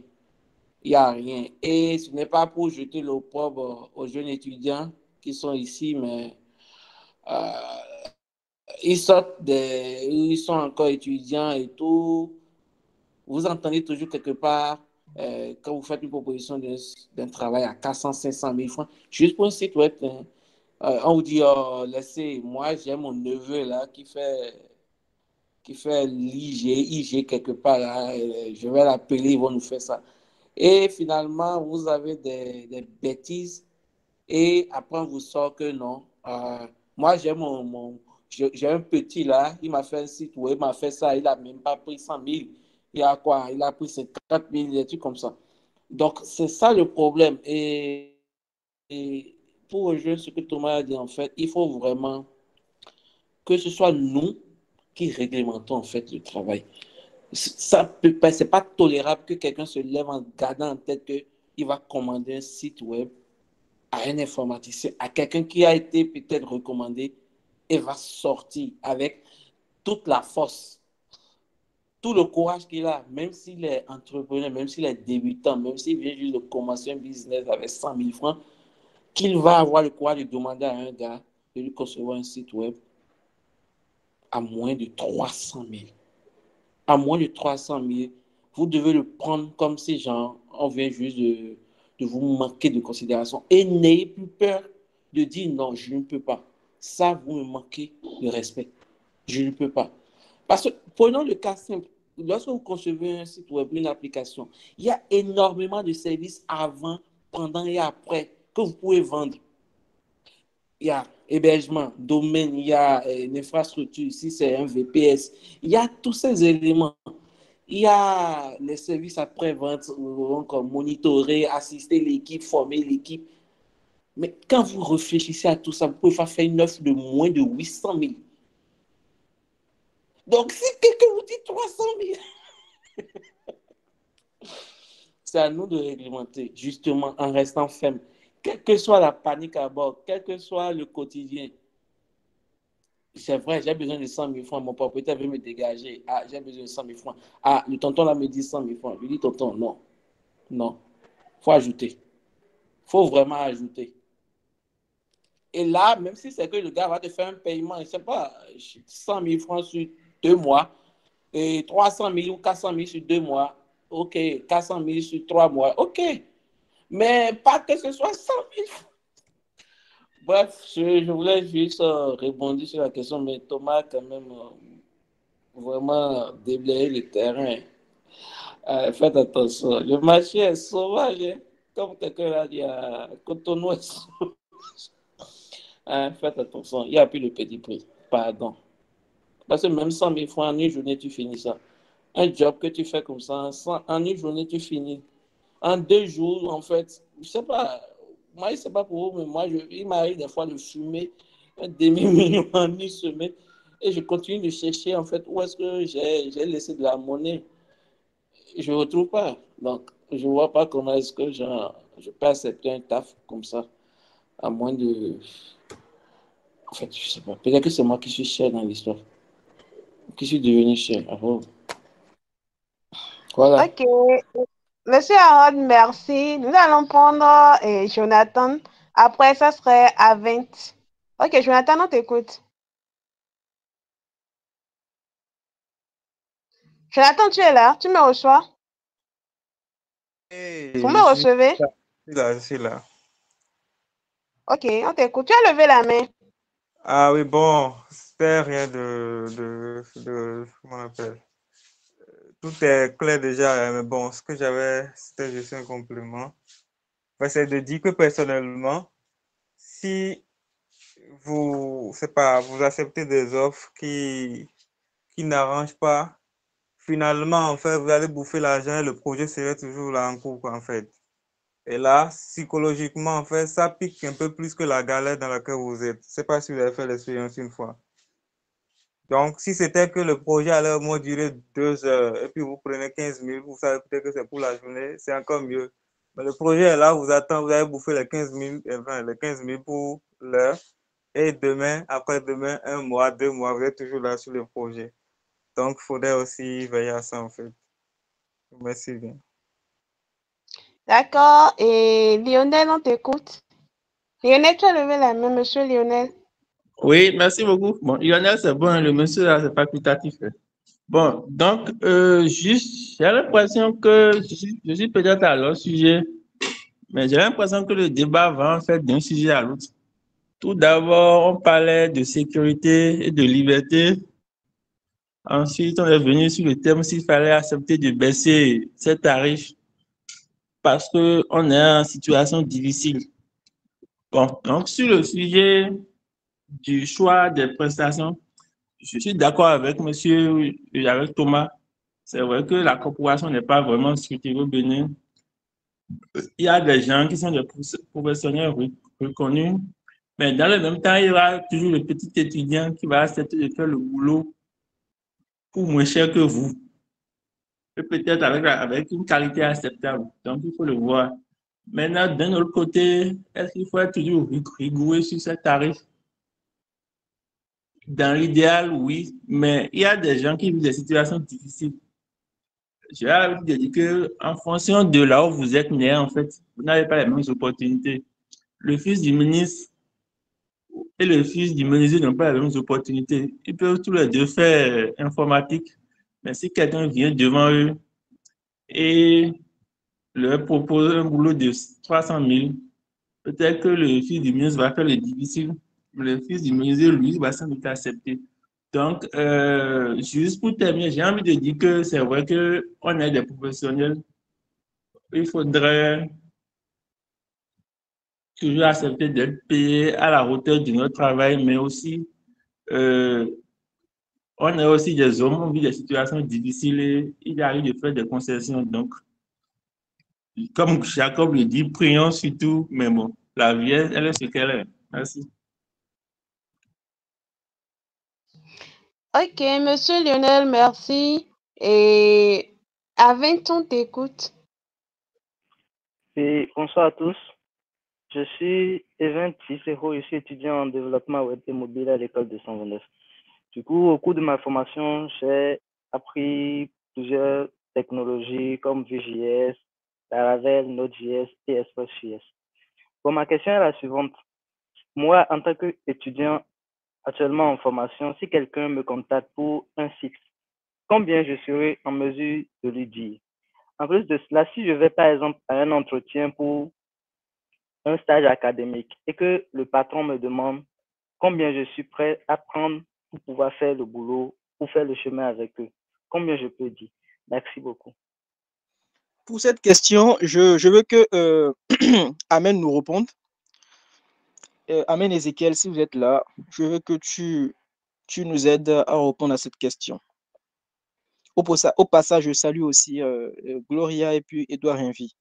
Il n'y a rien. Et ce n'est pas pour jeter l'opprobre aux jeunes étudiants qui sont ici, mais ils sont encore étudiants et tout. Vous entendez toujours quelque part, quand vous faites une proposition d'un travail à 400, 500 000 francs, juste pour un site web, on vous dit, oh, laissez, moi j'ai mon neveu là qui fait l'IG quelque part, là, je vais l'appeler, ils vont nous faire ça. Et finalement, vous avez des bêtises et après on vous sort que non. Moi j'ai un petit là, il m'a fait un site web, il m'a fait ça, il n'a même pas pris 100 000. Il a quoi? Il a pris 50 000, des trucs comme ça. Donc, c'est ça le problème. Et pour rejoindre ce que Thomas a dit, en fait, il faut vraiment que ce soit nous qui réglementons, en fait, le travail. C'est pas tolérable que quelqu'un se lève en gardant en tête qu'il va commander un site web à un informaticien, à quelqu'un qui a été peut-être recommandé et va sortir avec toute la force, tout le courage qu'il a, même s'il est entrepreneur, même s'il est débutant, même s'il vient juste de commencer un business avec 100 000 francs, qu'il va avoir le courage de demander à un gars de lui concevoir un site web à moins de 300 000. À moins de 300 000, vous devez le prendre comme si, genre, on vient juste de vous manquer de considération. Et n'ayez plus peur de dire non, je ne peux pas. Ça, vous me manquez de respect. Je ne peux pas. Parce que, prenons le cas simple. lorsque vous concevez un site web, une application, il y a énormément de services avant, pendant et après que vous pouvez vendre. Il y a hébergement, domaine, il y a une infrastructure, si c'est un VPS, il y a tous ces éléments. Il y a les services après-vente, comme monitorer, assister l'équipe, former l'équipe. Mais quand vous réfléchissez à tout ça, vous pouvez faire une offre de moins de 800 000. Donc, si quelqu'un vous dit 300 000, c'est à nous de réglementer, justement, en restant ferme. Quelle que soit la panique à bord, quel que soit le quotidien. C'est vrai, j'ai besoin de 100 000 francs. Mon propriétaire veut me dégager. Ah, j'ai besoin de 100 000 francs. Ah, le tonton là me dit 100 000 francs. Je lui dis, tonton, non. Non. Il faut ajouter. Il faut vraiment ajouter. Et là, même si c'est que le gars va te faire un paiement, je ne sais pas, 100 000 francs sur 2 mois, et 300 000 ou 400 000 sur 2 mois, ok, 400 000 sur 3 mois, ok. Mais pas que ce soit 100 000 francs. Bref, je voulais juste rebondir sur la question, mais Thomas, quand même, vraiment déblayer le terrain. Faites attention. Le marché est sauvage, hein. Comme quelqu'un l'a dit à Cotonou est sauvage. Faites attention, il n'y a plus le petit prix. Pardon. Parce que même 100 000 francs en une journée, tu finis ça. Un job que tu fais comme ça, en une journée, tu finis. En 2 jours, en fait, je ne sais pas. Moi, je ne sais pas pour vous, mais moi, il m'arrive des fois de fumer un demi-million en une semaine. Et je continue de chercher, en fait, où est-ce que j'ai laissé de la monnaie. Je ne retrouve pas. Donc, je ne vois pas comment est-ce que je peux accepter un taf comme ça, à moins de... En fait, je ne sais pas. Peut-être que c'est moi qui suis cher dans l'histoire. Qui suis devenu cher. Alors, voilà. Ok. Monsieur Harold, merci. Nous allons prendre Jonathan. Après, ça serait à 20. Ok, Jonathan, on t'écoute. Jonathan, tu es là? Tu me reçois? Hey, Vous me recevez? Je suis là. Ok, on t'écoute. Tu as levé la main. Ah oui, bon, c'était rien comment on appelle? Tout est clair déjà, mais bon, ce que j'avais, c'était juste un complément. C'est de dire que personnellement, si vous, c'est pas, vous acceptez des offres qui n'arrangent pas, finalement, en fait, vous allez bouffer l'argent et le projet serait toujours là en cours, en fait. Et là, psychologiquement, en fait, ça pique un peu plus que la galère dans laquelle vous êtes. Je ne sais pas si vous avez fait l'expérience une fois. Donc, si c'était que le projet allait au moins durer 2 heures et puis vous prenez 15 000, vous savez peut-être que c'est pour la journée, c'est encore mieux. Mais le projet est là, vous attend, vous allez bouffer les 15 000, les 15 000 pour l'heure. Et demain, après-demain, 1 mois, 2 mois, vous êtes toujours là sur le projet. Donc, il faudrait aussi veiller à ça, en fait. Merci bien. D'accord. Et Lionel, on t'écoute. Lionel, tu as levé la main, monsieur Lionel. Oui, merci beaucoup. Bon, Lionel, c'est bon, le monsieur là, c'est facultatif. Bon, donc, juste, j'ai l'impression que je suis peut-être à l'autre sujet, mais j'ai l'impression que le débat va en fait d'un sujet à l'autre. Tout d'abord, on parlait de sécurité et de liberté. Ensuite, on est venu sur le thème s'il fallait accepter de baisser ces tarifs parce qu'on est en situation difficile. Bon, donc sur le sujet du choix des prestations, je suis d'accord avec monsieur, avec Thomas. C'est vrai que la corporation n'est pas vraiment structurée au Bénin. Il y a des gens qui sont des professionnels reconnus, mais dans le même temps, il y aura toujours le petit étudiant qui va accepter de faire le boulot pour moins cher que vous. Et peut-être avec une qualité acceptable. Donc, il faut le voir. Maintenant, d'un autre côté, est-ce qu'il faut être toujours rigoureux sur ces tarifs? Dans l'idéal, oui, mais il y a des gens qui vivent des situations difficiles. J'ai envie de dire qu'en fonction de là où vous êtes né, en fait, vous n'avez pas les mêmes opportunités. Le fils du ministre et le fils du menuisier n'ont pas les mêmes opportunités. Ils peuvent tous les deux faire informatique, mais si quelqu'un vient devant eux et leur propose un boulot de 300 000, peut-être que le fils du ministre va faire le difficile, mais le fils du menuisier, lui, va sans doute accepter. Donc, juste pour terminer, j'ai envie de dire que c'est vrai qu'on est des professionnels. Il faudrait toujours accepter d'être payé à la hauteur de notre travail, mais aussi, on est aussi des hommes, on vit des situations difficiles et il arrive de faire des concessions. Donc, comme Jacob le dit, prions surtout, mais bon, la vie, elle est ce qu'elle est. Merci. Ok, Monsieur Lionel, merci. Et à 20 ans, t'écoutes. Et bonsoir à tous. Je suis Event Cicero, je suis étudiant en développement web et mobile à l'école de 129. Du coup, au cours de ma formation, j'ai appris plusieurs technologies comme Vue.js, Laravel, Node.js et Express.js. Bon, ma question est la suivante. Moi, en tant qu'étudiant actuellement en formation, si quelqu'un me contacte pour un site, combien je serai en mesure de lui dire? En plus de cela, si je vais par exemple à un entretien pour un stage académique et que le patron me demande combien je suis prêt à prendre pour pouvoir faire le boulot, pour faire le chemin avec eux, combien je peux dire? Merci beaucoup. Pour cette question, je veux que Amen nous réponde. Amen Ezekiel, si vous êtes là, je veux que tu nous aides à répondre à cette question. Au passage, je salue aussi Gloria et puis Edouard Envy.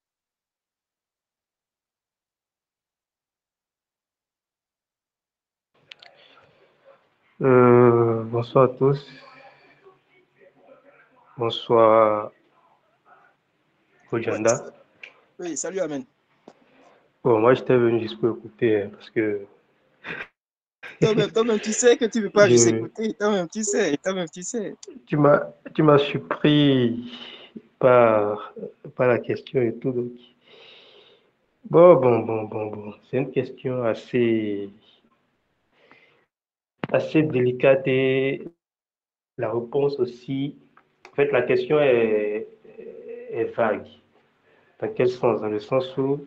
Bonsoir à tous. Bonsoir, Ojanda. Oui, salut Amen. Bon, moi, j'étais venu juste pour écouter parce que... Toi-même, tu sais que tu ne peux pas juste écouter. Toi-même, tu sais. Tu m'as surpris par la question et tout. Donc... Bon. C'est une question assez délicate et la réponse aussi. En fait, la question est vague. Dans quel sens? Dans le sens où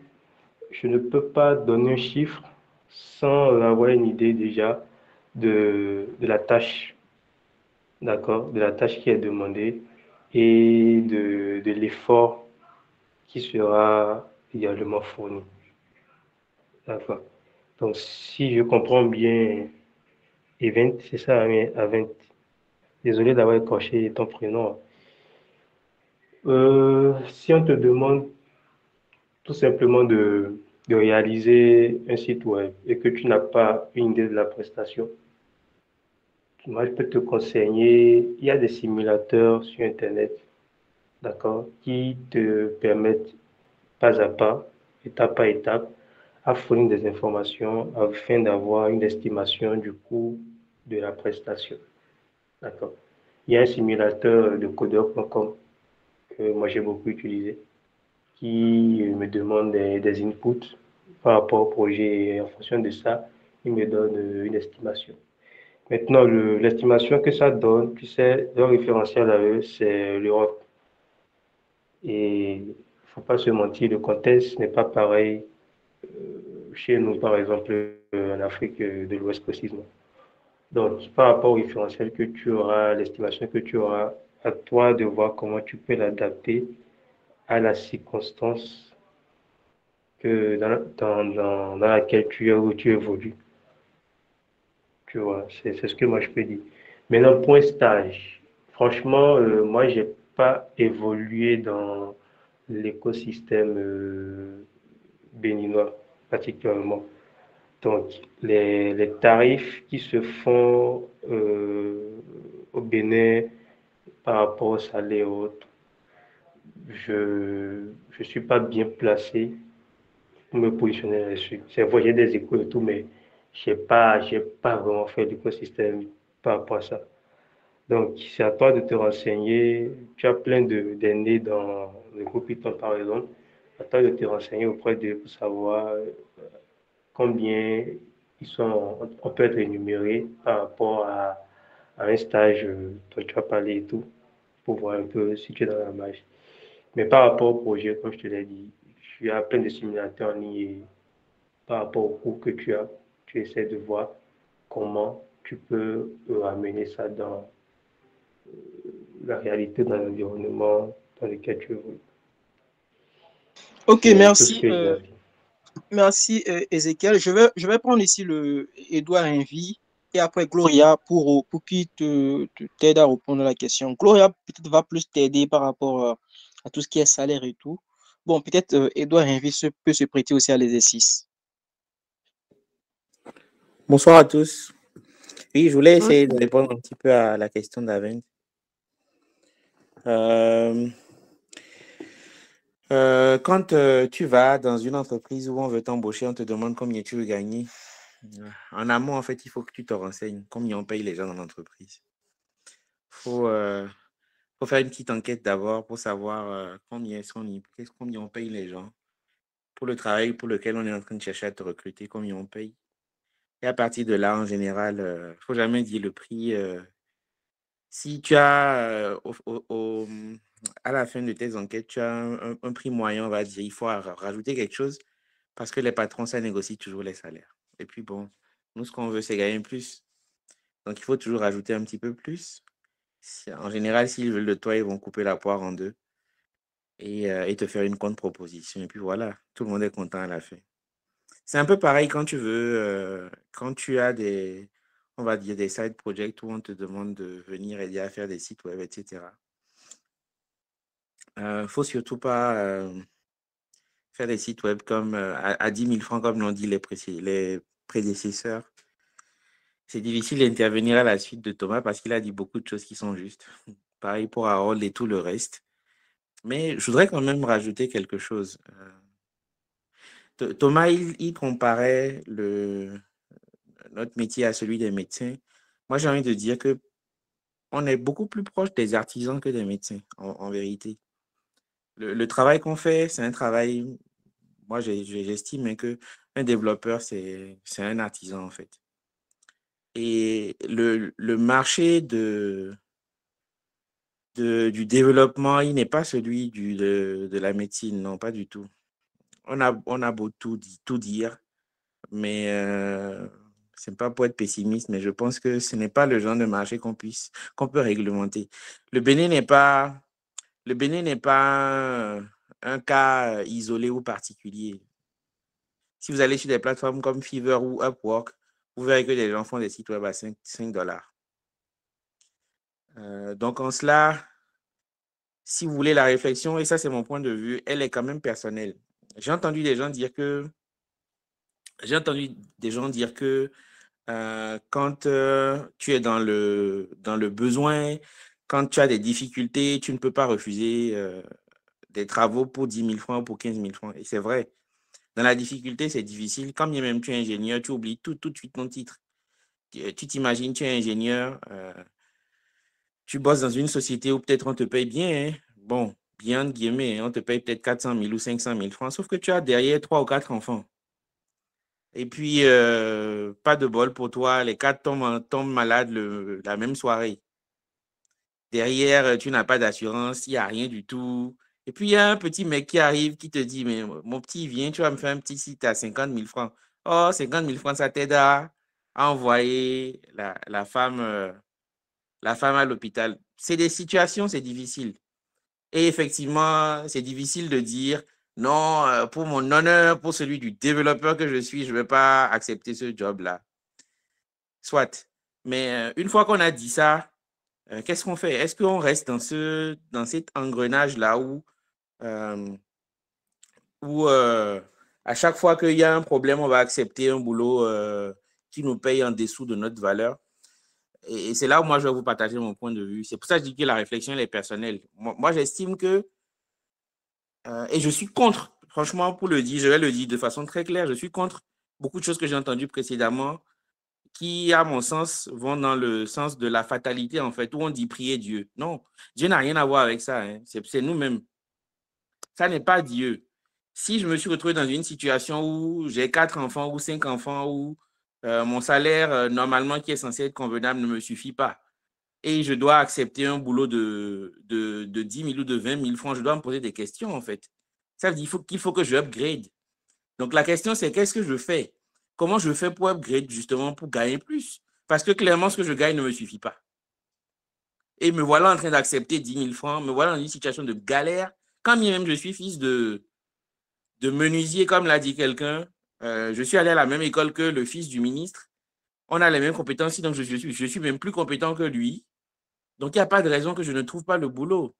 je ne peux pas donner un chiffre sans avoir une idée déjà de la tâche, d'accord, de la tâche qui est demandée et de l'effort qui sera également fourni. D'accord. Donc, si je comprends bien, Event, c'est ça, Event. Désolé d'avoir écorché ton prénom. Si on te demande tout simplement de réaliser un site web et que tu n'as pas une idée de la prestation, moi, je peux te conseiller, il y a des simulateurs sur Internet, d'accord, qui te permettent pas à pas, étape par étape, à fournir des informations afin d'avoir une estimation du coût de la prestation, d'accord. Il y a un simulateur de codeur.com que moi j'ai beaucoup utilisé, qui me demande des inputs par rapport au projet et en fonction de ça, il me donne une estimation. Maintenant, l'estimation que ça donne, tu sais, leur référentiel à eux, c'est l'Europe. Et il ne faut pas se mentir, le contexte n'est pas pareil chez nous, par exemple, en Afrique de l'Ouest précisément. Donc, par rapport au référentiel que tu auras, l'estimation que tu auras, à toi de voir comment tu peux l'adapter à la circonstance dans laquelle tu évolues. Tu vois, c'est ce que moi je peux dire. Maintenant, point stage. Franchement, moi, j'ai pas évolué dans l'écosystème béninois, particulièrement. Donc, les tarifs qui se font au Bénin par rapport au salaire et autres, je ne suis pas bien placé pour me positionner là-dessus. C'est vrai, j'ai des échos et tout, mais j'ai pas vraiment fait l'écosystème par rapport à ça. Donc, c'est à toi de te renseigner. Tu as plein d'aînés dans le groupe Python, par exemple. À toi de te renseigner auprès d'eux pour savoir combien on peut être rémunéré par rapport à un stage dont tu as parlé et tout, pour voir un peu si tu es dans la marge. Mais par rapport au projet, comme je te l'ai dit, tu as plein de simulateurs en ligne et par rapport au cours que tu as, tu essaies de voir comment tu peux ramener ça dans la réalité, dans l'environnement dans lequel tu veux. Ok, C'est tout ce merci. que j'ai à dire. Merci, Ezekiel. Je vais prendre ici le Edouard Envy et après Gloria pour qu'il t'aide à répondre à la question. Gloria peut-être va plus t'aider par rapport à tout ce qui est salaire et tout. Bon, peut-être Edouard Envy peut se prêter aussi à l'exercice. Bonsoir à tous. Oui, je voulais essayer de répondre un petit peu à la question d'Avent. Quand tu vas dans une entreprise où on veut t'embaucher, on te demande combien tu veux gagner. En amont, en fait, il faut que tu te renseignes combien on paye les gens dans l'entreprise. Faut faire une petite enquête d'abord pour savoir combien on paye les gens pour le travail pour lequel on est en train de chercher à te recruter, combien on paye. Et à partir de là, en général, il ne faut jamais dire le prix. Si tu as, à la fin de tes enquêtes, tu as un prix moyen, on va dire, il faut rajouter quelque chose parce que les patrons, ça négocie toujours les salaires. Et puis bon, nous, ce qu'on veut, c'est gagner plus. Donc, il faut toujours rajouter un petit peu plus. En général, s'ils veulent de toi, ils vont couper la poire en deux et te faire une contre-proposition. Et puis voilà, tout le monde est content à la fin. C'est un peu pareil quand tu veux, quand tu as on va dire, des side projects où on te demande de venir aider à faire des sites web, etc. Faut surtout pas faire des sites web comme à 10 000 francs, comme l'ont dit les prédécesseurs. C'est difficile d'intervenir à la suite de Thomas parce qu'il a dit beaucoup de choses qui sont justes. Pareil pour Harold et tout le reste. Mais je voudrais quand même rajouter quelque chose. Thomas, il comparait notre métier à celui des médecins. Moi, j'ai envie de dire que on est beaucoup plus proche des artisans que des médecins, en vérité. Le travail qu'on fait, c'est un travail, moi, j'estime qu'un développeur, c'est un artisan, en fait. Et le marché du développement, il n'est pas celui de la médecine, non, pas du tout. On a beau tout dire, mais c'est pas pour être pessimiste, mais je pense que ce n'est pas le genre de marché qu'on peut réglementer. Le Bénin n'est pas un cas isolé ou particulier. Si vous allez sur des plateformes comme Fiverr ou Upwork, vous verrez que les gens font des sites web à 5 $. Donc en cela, si vous voulez la réflexion, et ça c'est mon point de vue, elle est quand même personnelle. J'ai entendu des gens dire que quand tu es dans le besoin, quand tu as des difficultés, tu ne peux pas refuser des travaux pour 10 000 francs ou pour 15 000 francs. Et c'est vrai. Dans la difficulté, c'est difficile. Quand bien même tu es ingénieur, tu oublies tout de suite ton titre. Tu t'imagines, tu es ingénieur, tu bosses dans une société où peut-être on te paye bien. Hein. Bon, bien entre guillemets, on te paye peut-être 400 000 ou 500 000 francs, sauf que tu as derrière 3 ou 4 enfants. Et puis, pas de bol pour toi, les 4 tombent malades la même soirée. Derrière, tu n'as pas d'assurance, il n'y a rien du tout. Et puis, il y a un petit mec qui arrive qui te dit, mais mon petit, viens, tu vas me faire un petit site à 50 000 francs. Oh, 50 000 francs, ça t'aide à envoyer la femme à l'hôpital. C'est des situations, c'est difficile. Et effectivement, c'est difficile de dire, non, pour mon honneur, pour celui du développeur que je suis, je ne vais pas accepter ce job-là. Soit. Mais une fois qu'on a dit ça, qu'est-ce qu'on fait? Est-ce qu'on reste dans cet engrenage-là où à chaque fois qu'il y a un problème, on va accepter un boulot qui nous paye en dessous de notre valeur? Et c'est là où moi, je vais vous partager mon point de vue. C'est pour ça que je dis que la réflexion, elle est personnelle. Moi j'estime que, et je suis contre, franchement, pour le dire, je vais le dire de façon très claire, je suis contre beaucoup de choses que j'ai entendues précédemment qui, à mon sens, vont dans le sens de la fatalité, en fait, où on dit prier Dieu. Non, Dieu n'a rien à voir avec ça. Hein. C'est nous-mêmes. Ça n'est pas Dieu. Si je me suis retrouvé dans une situation où j'ai 4 enfants ou 5 enfants, où mon salaire, normalement, qui est censé être convenable, ne me suffit pas, et je dois accepter un boulot de 10 000 ou de 20 000 francs, je dois me poser des questions, en fait. Ça veut dire qu'il faut que je upgrade. Donc, la question, c'est qu'est-ce que je fais? Comment je fais pour upgrade, justement, pour gagner plus? Parce que clairement, ce que je gagne ne me suffit pas. Et me voilà en train d'accepter 10 000 francs, me voilà dans une situation de galère, quand même je suis fils de menuisier, comme l'a dit quelqu'un. Je suis allé à la même école que le fils du ministre. On a les mêmes compétences, donc je suis même plus compétent que lui. Donc, il n'y a pas de raison que je ne trouve pas le boulot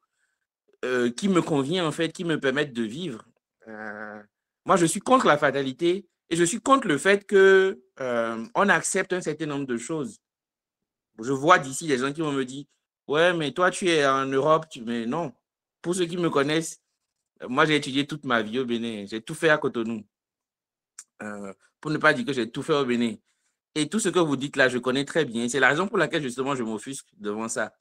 qui me convient, en fait, qui me permette de vivre. Moi, je suis contre la fatalité et je suis contre le fait qu'on accepte un certain nombre de choses. Je vois d'ici des gens qui vont me dire « Ouais, mais toi, tu es en Europe. » Mais non. Pour ceux qui me connaissent, moi, j'ai étudié toute ma vie au Bénin. J'ai tout fait à Cotonou. Pour ne pas dire que j'ai tout fait au Bénin. Et tout ce que vous dites là, je connais très bien. C'est la raison pour laquelle, justement, je m'offusque devant ça.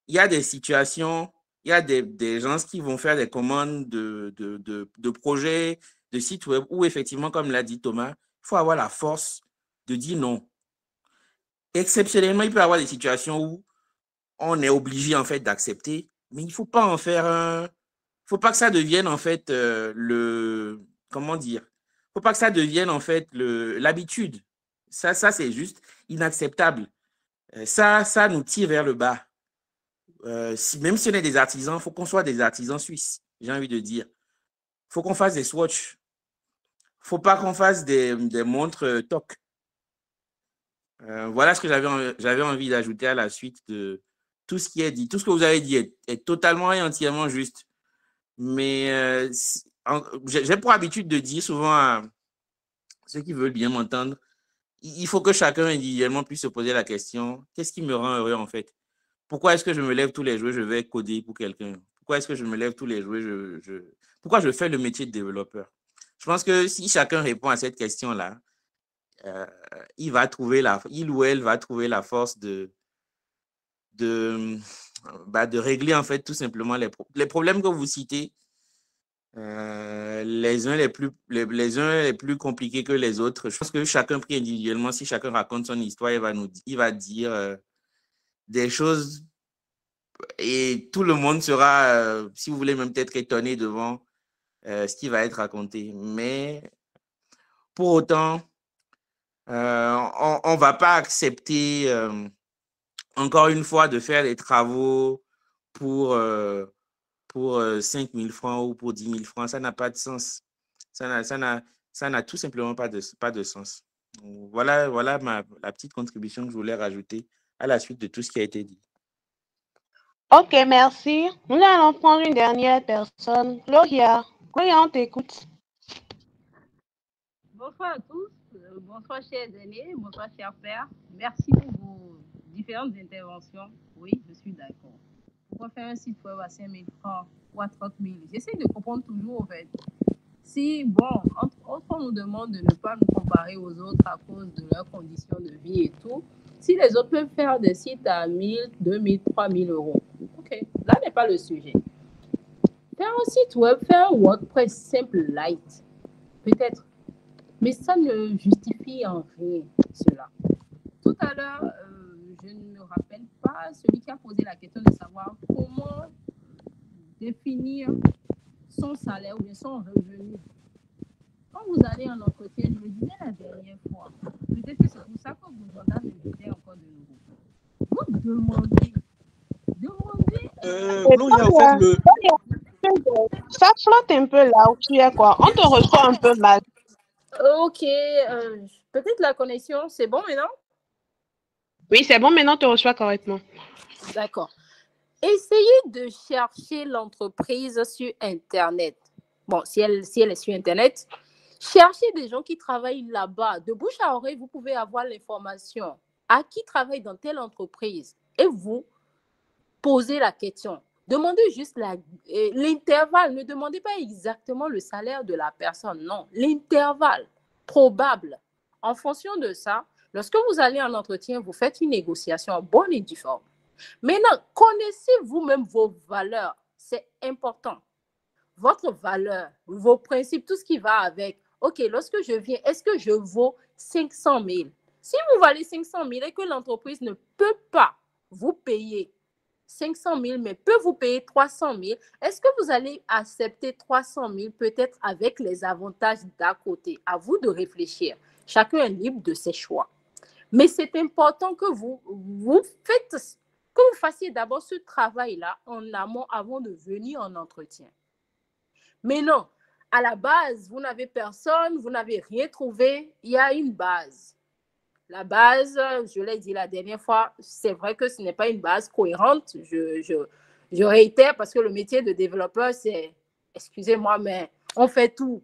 Il y a des situations, il y a des gens qui vont faire des commandes de projets, de sites web, où effectivement, comme l'a dit Thomas, il faut avoir la force de dire non. Exceptionnellement, il peut y avoir des situations où on est obligé, en fait, d'accepter, mais il ne faut pas en faire un... Il ne faut pas que ça devienne, en fait, comment dire? Il ne faut pas que ça devienne, en fait, l'habitude. Ça c'est juste inacceptable. Ça nous tire vers le bas. Même si on est des artisans, il faut qu'on soit des artisans suisses, j'ai envie de dire. Il faut qu'on fasse des Swatch. Il ne faut pas qu'on fasse des montres TOC. Voilà ce que j'avais envie d'ajouter à la suite de tout ce qui est dit. Tout ce que vous avez dit est totalement et entièrement juste. Mais j'ai pour habitude de dire souvent à ceux qui veulent bien m'entendre, il faut que chacun individuellement puisse se poser la question, qu'est-ce qui me rend heureux en fait? Pourquoi est-ce que je me lève tous les jours, je vais coder pour quelqu'un? Pourquoi est-ce que je me lève tous les jours, pourquoi je fais le métier de développeur? Je pense que si chacun répond à cette question-là, il ou elle va trouver la force de régler en fait tout simplement les problèmes que vous citez, les uns les plus compliqués que les autres. Je pense que chacun pris individuellement, si chacun raconte son histoire, il va dire des choses et tout le monde sera, si vous voulez, même peut-être étonné devant ce qui va être raconté. Mais pour autant, on ne va pas accepter encore une fois de faire des travaux pour 5 000 francs ou pour 10 000 francs. Ça n'a pas de sens. Ça n'a tout simplement pas de sens. Voilà la petite contribution que je voulais rajouter à la suite de tout ce qui a été dit. Ok, merci. Nous allons prendre une dernière personne. Gloria, on t'écoute. Bonsoir à tous. Bonsoir, chers aînés. Bonsoir, chers pères. Merci pour vos différentes interventions. Oui, je suis d'accord. Pourquoi faire un site web à 5 000 francs ou à 30 000? J'essaie de comprendre toujours, en fait. Si, bon, on nous demande de ne pas nous comparer aux autres à cause de leurs conditions de vie et tout, si les autres peuvent faire des sites à 1 000, 2 000, 3 000 euros, ok, là n'est pas le sujet. Faire un site web, faire un WordPress simple, light, peut-être, mais ça ne justifie en rien cela. Tout à l'heure, je ne me rappelle pas celui qui a posé la question de savoir comment définir son salaire ou bien son revenu. Quand vous allez en entretien, je le disais la dernière fois, peut-être que c'est pour ça que vous en avez invité encore de nouveau. Vous demandez. Gloria, en fait, Ça flotte un peu là où tu es, quoi. On te reçoit un peu mal. Ok, peut-être la connexion, c'est bon maintenant? Oui, c'est bon, maintenant on te reçoit correctement. D'accord. Essayez de chercher l'entreprise sur Internet. Bon, si elle est sur Internet, cherchez des gens qui travaillent là-bas. De bouche à oreille, vous pouvez avoir l'information. À qui travaille dans telle entreprise? Et vous posez la question. Demandez juste l'intervalle. Ne demandez pas exactement le salaire de la personne. Non, l'intervalle probable. En fonction de ça, lorsque vous allez en entretien, vous faites une négociation bonne et due forme. Maintenant, connaissez vous-même vos valeurs. C'est important. Votre valeur, vos principes, tout ce qui va avec. OK, lorsque je viens, est-ce que je vaux 500 000? Si vous valez 500 000 et que l'entreprise ne peut pas vous payer 500 000, mais peut vous payer 300 000, est-ce que vous allez accepter 300 000 peut-être avec les avantages d'à côté? À vous de réfléchir. Chacun est libre de ses choix. Mais c'est important que vous fassiez d'abord ce travail-là en amont avant de venir en entretien. Mais non, à la base, vous n'avez personne, vous n'avez rien trouvé, il y a une base. La base, je l'ai dit la dernière fois, c'est vrai que ce n'est pas une base cohérente. Je réitère parce que le métier de développeur, c'est, excusez-moi, mais on fait tout.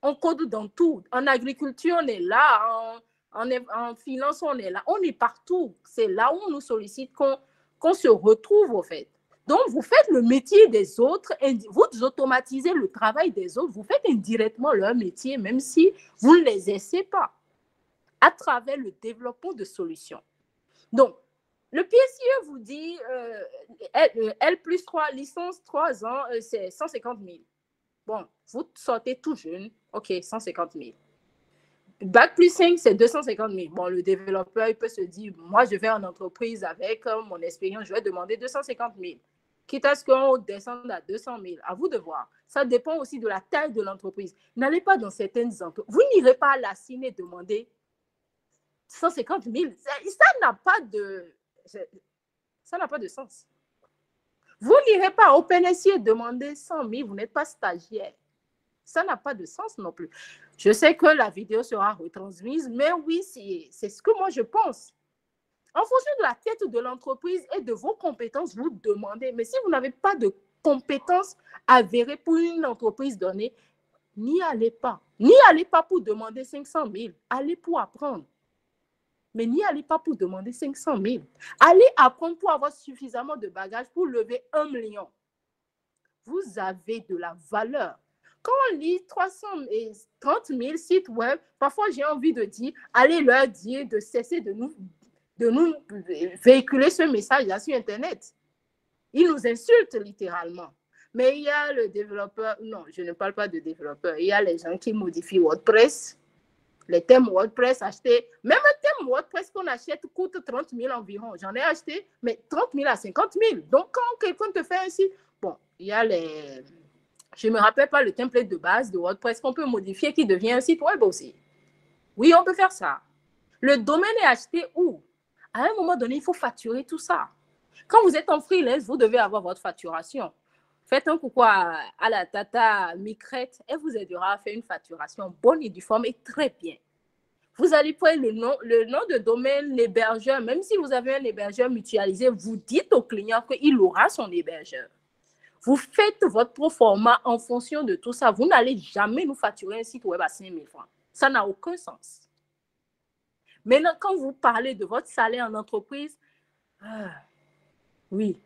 On code dans tout. En agriculture, on est là. En finance, on est là. On est partout. C'est là où on nous sollicite qu'on se retrouve, au fait. Donc, vous faites le métier des autres, vous automatisez le travail des autres, vous faites indirectement leur métier, même si vous ne les essayez pas, à travers le développement de solutions. Donc, le PSE vous dit L+3, licence 3 ans, c'est 150 000. Bon, vous sortez tout jeune, ok, 150 000. Bac+5, c'est 250 000. Bon, le développeur, il peut se dire, moi, je vais en entreprise avec mon expérience, je vais demander 250 000. Quitte à ce qu'on descende à 200 000. À vous de voir. Ça dépend aussi de la taille de l'entreprise. N'allez pas dans certaines entreprises. Vous n'irez pas à la CINE demander 150 000. Ça n'a pas de sens. Vous n'irez pas au PNSI demander 100 000. Vous n'êtes pas stagiaire. Ça n'a pas de sens non plus. Je sais que la vidéo sera retransmise, mais oui, c'est ce que moi je pense. En fonction de la tête de l'entreprise et de vos compétences, vous demandez. Mais si vous n'avez pas de compétences avérées pour une entreprise donnée, n'y allez pas. N'y allez pas pour demander 500 000. Allez pour apprendre. Mais n'y allez pas pour demander 500 000. Allez apprendre pour avoir suffisamment de bagages pour lever 1 million. Vous avez de la valeur. Quand on lit 330 000 sites web, parfois j'ai envie de dire, allez leur dire de cesser de nous véhiculer ce message-là sur Internet. Ils nous insultent littéralement. Mais il y a le développeur, non, je ne parle pas de développeur, il y a les gens qui modifient WordPress, les thèmes WordPress achetés. Même un thème WordPress qu'on achète coûte 30 000 environ. J'en ai acheté, mais 30 000 à 50 000. Donc, quand quelqu'un te fait un site, bon, il y a les... Je ne me rappelle pas le template de base de WordPress qu'on peut modifier qui devient un site web aussi. Oui, on peut faire ça. Le domaine est acheté où? À un moment donné, il faut facturer tout ça. Quand vous êtes en freelance, vous devez avoir votre facturation. Faites un coucou à la Tata Micrette, elle vous aidera à faire une facturation bonne et uniforme et très bien. Vous allez prendre le nom de domaine, l'hébergeur. Même si vous avez un hébergeur mutualisé, vous dites au client qu'il aura son hébergeur. Vous faites votre proforma en fonction de tout ça. Vous n'allez jamais nous facturer un site web à 5 000 francs. Ça n'a aucun sens. Maintenant, quand vous parlez de votre salaire en entreprise, oui,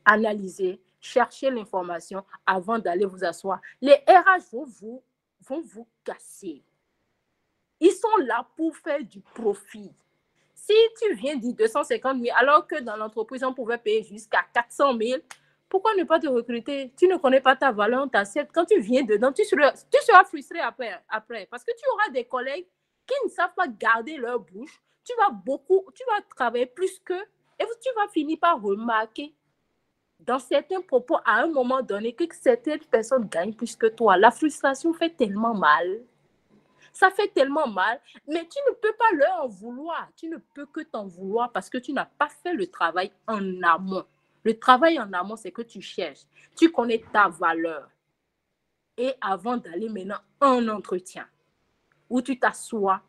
analysez, cherchez l'information avant d'aller vous asseoir. Les RH vont vous casser. Ils sont là pour faire du profit. Si tu viens dire 250 000, alors que dans l'entreprise, on pouvait payer jusqu'à 400 000, pourquoi ne pas te recruter? Tu ne connais pas ta valeur, on t'accepte. Quand tu viens dedans, tu seras frustré après. Parce que tu auras des collègues qui ne savent pas garder leur bouche. Tu vas travailler plus qu'eux et tu vas finir par remarquer dans certains propos à un moment donné que certaines personnes gagnent plus que toi. La frustration fait tellement mal. Ça fait tellement mal, mais tu ne peux pas leur en vouloir. Tu ne peux que t'en vouloir parce que tu n'as pas fait le travail en amont. Le travail en amont, c'est que tu cherches. Tu connais ta valeur. Et avant d'aller maintenant en entretien, où tu t'assois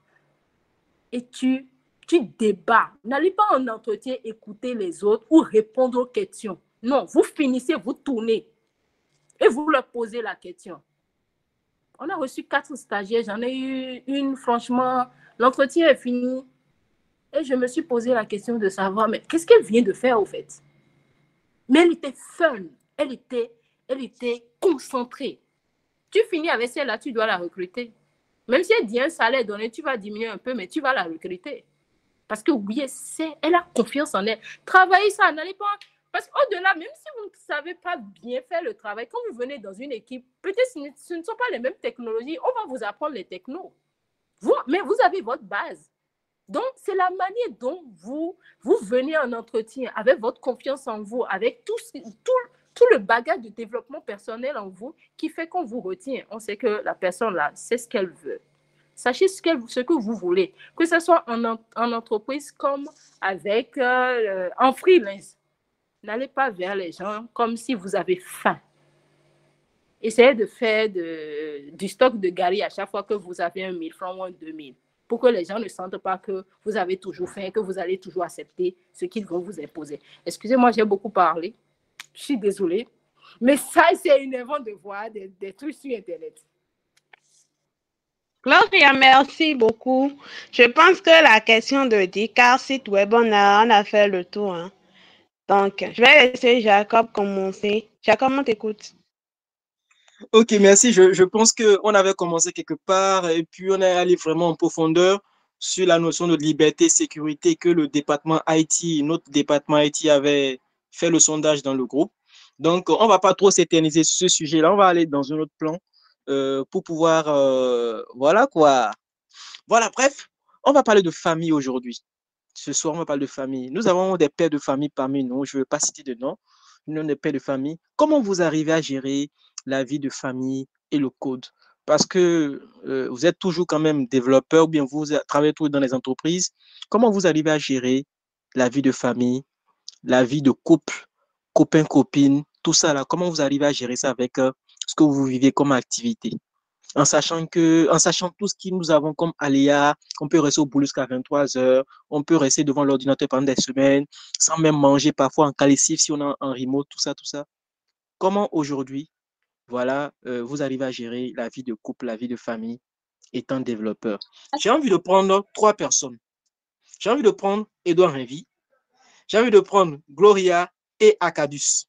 et tu débats. N'allez pas en entretien écouter les autres ou répondre aux questions. Non, vous finissez, vous tournez et vous leur posez la question. On a reçu 4 stagiaires, j'en ai eu une, franchement, l'entretien est fini. Et je me suis posé la question de savoir, mais qu'est-ce qu'elle vient de faire au fait? Mais elle était fun, elle était concentrée. Tu finis avec celle-là, tu dois la recruter. Même si elle dit un salaire donné, tu vas diminuer un peu, mais tu vas la recruter. Parce que oui, elle a confiance en elle. Travaillez ça, n'allez pas... Parce qu'au-delà, même si vous ne savez pas bien faire le travail, quand vous venez dans une équipe, peut-être ce ne sont pas les mêmes technologies, on va vous apprendre les technos. Mais vous avez votre base. Donc, c'est la manière dont vous venez en entretien, avec votre confiance en vous, avec tout le bagage de développement personnel en vous qui fait qu'on vous retient. On sait que la personne là, c'est ce qu'elle veut. Sachez ce que vous voulez, que ce soit en entreprise comme en freelance. N'allez pas vers les gens comme si vous avez faim. Essayez de faire du stock de gari à chaque fois que vous avez 1 000 francs ou un 2 000 pour que les gens ne sentent pas que vous avez toujours faim, que vous allez toujours accepter ce qu'ils vont vous imposer. Excusez-moi, j'ai beaucoup parlé. Je suis désolée. Mais ça, c'est une invente de voir des trucs sur Internet. Gloria, merci beaucoup. Je pense que la question de Dicard site web, on a fait le tour. Hein. Donc, je vais laisser Jacob commencer. Jacob, on t'écoute. Ok, merci. Je pense qu'on avait commencé quelque part et puis on est allé vraiment en profondeur sur la notion de liberté et sécurité que le département IT, notre département IT avait fait le sondage dans le groupe. Donc, on ne va pas trop s'éterniser sur ce sujet-là. On va aller dans un autre plan pour pouvoir, voilà quoi. Voilà, bref, on va parler de famille aujourd'hui. Ce soir, on va parler de famille. Nous avons des pères de famille parmi nous. Je ne veux pas citer de nom. Nous avons des pères de famille. Comment vous arrivez à gérer la vie de famille et le code? Parce que vous êtes toujours quand même développeur ou bien vous travaillez toujours dans les entreprises. Comment vous arrivez à gérer la vie de famille, la vie de couple, copain, copine, tout ça là? Comment vous arrivez à gérer ça avec ce que vous vivez comme activité? En sachant tout ce que nous avons comme aléa, on peut rester au boulot jusqu'à 23 heures, on peut rester devant l'ordinateur pendant des semaines, sans même manger, parfois en qualitatif si on est en remote, tout ça, tout ça. Comment aujourd'hui, voilà, vous arrivez à gérer la vie de couple, la vie de famille, étant développeur? J'ai envie de prendre 3 personnes. J'ai envie de prendre Edouard Henry, j'ai envie de prendre Gloria et Akadus.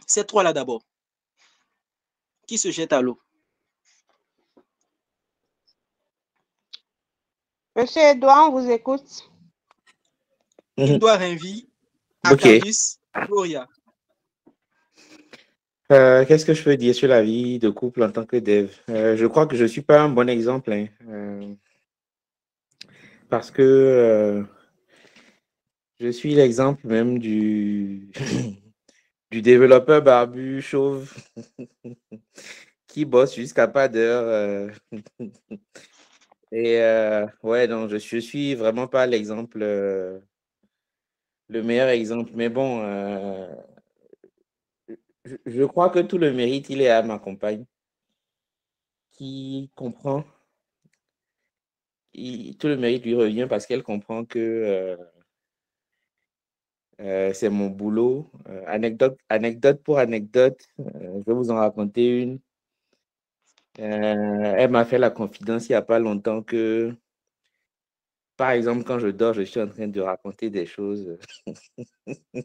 Ces 3-là d'abord. Qui se jette à l'eau? Monsieur Edouard, on vous écoute. Edouard Henry, Ok. Akadus, Gloria. Qu'est-ce que je peux dire sur la vie de couple en tant que dev? Je crois que je ne suis pas un bon exemple, hein, parce que je suis l'exemple même du, du développeur barbu chauve qui bosse jusqu'à pas d'heure. Et ouais, non, je suis vraiment pas l'exemple, le meilleur exemple. Mais bon, je crois que tout le mérite, il est à ma compagne qui comprend. Tout le mérite lui revient parce qu'elle comprend que c'est mon boulot. Anecdote pour anecdote, je vais vous en raconter une. Elle m'a fait la confidence il n'y a pas longtemps que, par exemple, quand je dors, je suis en train de raconter des choses. Je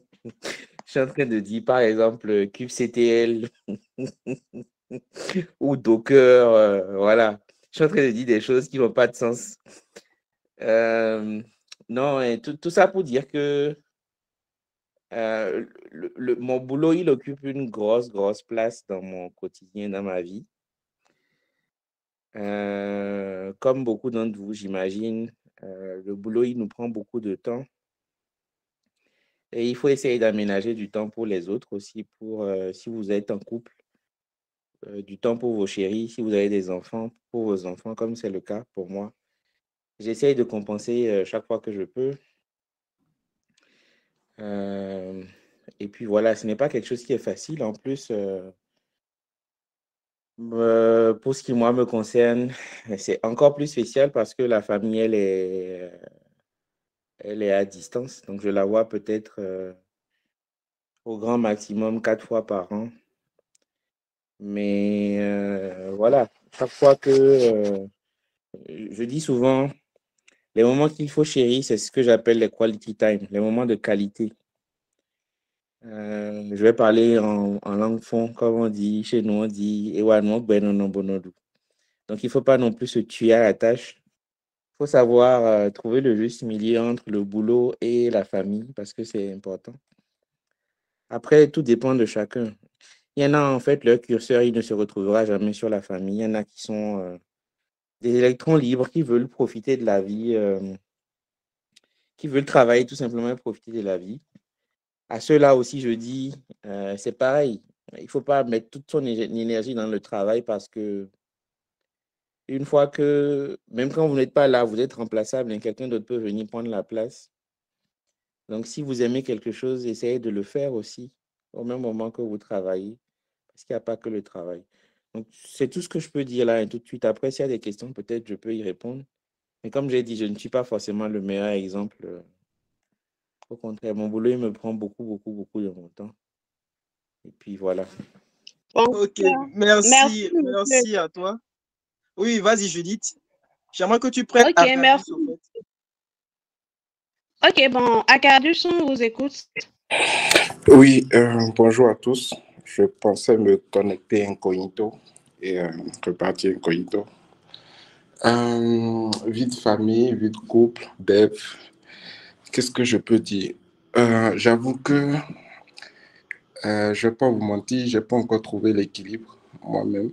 suis en train de dire, par exemple, kubectl ou Docker, voilà. Je suis en train de dire des choses qui n'ont pas de sens. Non, et tout ça pour dire que mon boulot, il occupe une grosse place dans mon quotidien, dans ma vie. Comme beaucoup d'entre vous, j'imagine, le boulot, il nous prend beaucoup de temps. Et il faut essayer d'aménager du temps pour les autres aussi, pour si vous êtes en couple, du temps pour vos chéris, si vous avez des enfants, pour vos enfants, comme c'est le cas pour moi. J'essaye de compenser chaque fois que je peux. Et puis voilà, ce n'est pas quelque chose qui est facile. En plus, pour ce qui, moi, me concerne, c'est encore plus spécial parce que la famille, elle est à distance. Donc, je la vois peut-être au grand maximum 4 fois par an. Mais voilà, chaque fois que je dis souvent, les moments qu'il faut chérir, c'est ce que j'appelle les quality time, les moments de qualité. Je vais parler en langue fond, comme on dit chez nous, on dit donc il ne faut pas non plus se tuer à la tâche. Il faut savoir trouver le juste milieu entre le boulot et la famille parce que c'est important. Après, tout dépend de chacun. Il y en a, en fait, leur curseur, il ne se retrouvera jamais sur la famille. Il y en a qui sont des électrons libres qui veulent profiter de la vie, qui veulent travailler tout simplement et profiter de la vie. À ceux-là aussi, je dis, c'est pareil. Il ne faut pas mettre toute son énergie dans le travail parce que une fois que, même quand vous n'êtes pas là, vous êtes remplaçable et quelqu'un d'autre peut venir prendre la place. Donc, si vous aimez quelque chose, essayez de le faire aussi au même moment que vous travaillez, parce qu'il n'y a pas que le travail. Donc, c'est tout ce que je peux dire là et tout de suite. Après, s'il y a des questions, peut-être je peux y répondre. Mais comme j'ai dit, je ne suis pas forcément le meilleur exemple. Au contraire, mon boulot, il me prend beaucoup de mon temps. Et puis voilà. Bon, Ok, merci, monsieur. merci à toi. Oui, vas-y, Judith. J'aimerais que tu prennes Ok, Arcadis, merci. au fait. Ok, bon, Arcadis, on vous écoute. Oui, bonjour à tous. Je pensais me connecter incognito et repartir incognito. Vie de famille, vie de couple, dev. Qu'est-ce que je peux dire? J'avoue que je ne vais pas vous mentir, je n'ai pas encore trouvé l'équilibre moi-même.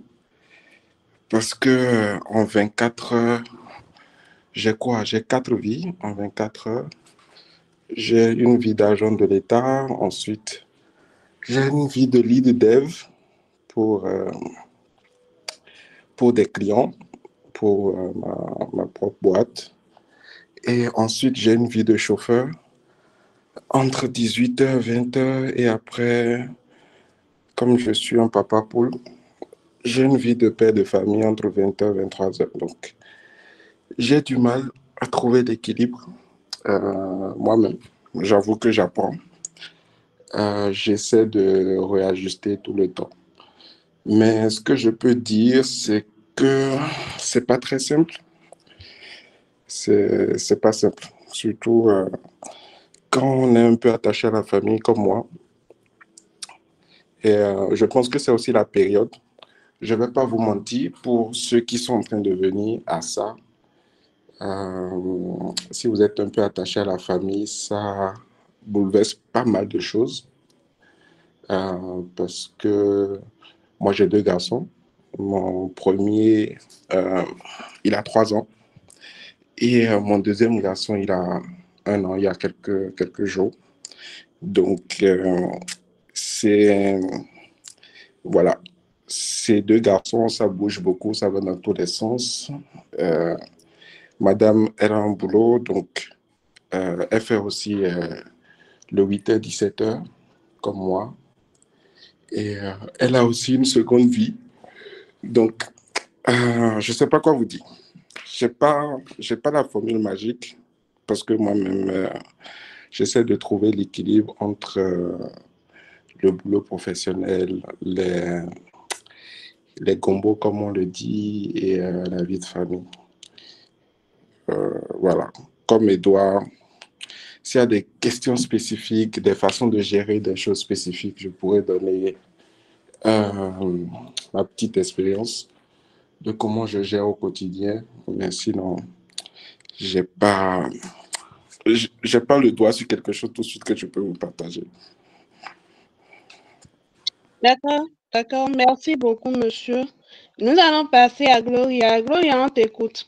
Parce que en 24 heures, j'ai quoi? J'ai 4 vies en 24 heures. J'ai une vie d'agent de l'État. Ensuite, j'ai une vie de lead dev pour des clients, pour ma propre boîte. Et ensuite, j'ai une vie de chauffeur entre 18h, 20h. Et après, comme je suis un papa poule, j'ai une vie de père de famille entre 20h et 23h. Donc, j'ai du mal à trouver l'équilibre moi-même. J'avoue que j'apprends. J'essaie de réajuster tout le temps. Mais ce que je peux dire, c'est que c'est pas très simple. C'est pas simple. Surtout quand on est un peu attaché à la famille comme moi. Et je pense que c'est aussi la période. Je ne vais pas vous mentir, pour ceux qui sont en train de venir à ça, si vous êtes un peu attaché à la famille, ça bouleverse pas mal de choses. Parce que moi, j'ai 2 garçons. Mon premier, il a 3 ans. Et mon deuxième garçon, il a 1 an, il y a quelques jours. Donc, voilà. Ces 2 garçons, ça bouge beaucoup, ça va dans tous les sens. Madame, elle a un boulot, donc elle fait aussi le 8h, 17h, comme moi. Et elle a aussi une seconde vie. Donc, je ne sais pas quoi vous dire. Je n'ai pas la formule magique, parce que moi-même, j'essaie de trouver l'équilibre entre le boulot professionnel, les combos, comme on le dit, et la vie de famille. Voilà. Comme Edouard, s'il y a des questions spécifiques, des façons de gérer des choses spécifiques, je pourrais donner ma petite expérience de comment je gère au quotidien. Mais sinon, j'ai pas le doigt sur quelque chose tout de suite que je peux vous partager. D'accord, merci beaucoup, monsieur. Nous allons passer à Gloria. Gloria, on t'écoute.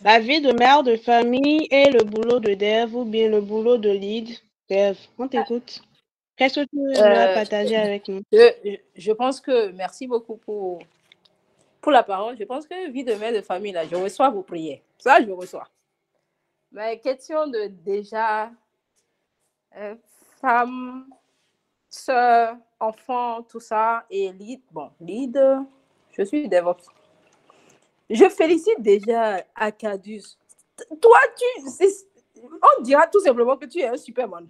La vie de mère de famille et le boulot de dev ou bien le boulot de lead dev. On t'écoute. Qu'est-ce que tu aimerais partager avec nous? Je pense que, merci beaucoup pour la parole. Je pense que vie de mère de famille, là, je reçois vos prières. Ça, je reçois. Mais question de déjà femme, soeur, enfant, tout ça, et lead. Bon, lead, je suis DevOps. Je félicite déjà Arcadis. Toi, on dira tout simplement que tu es un Superman.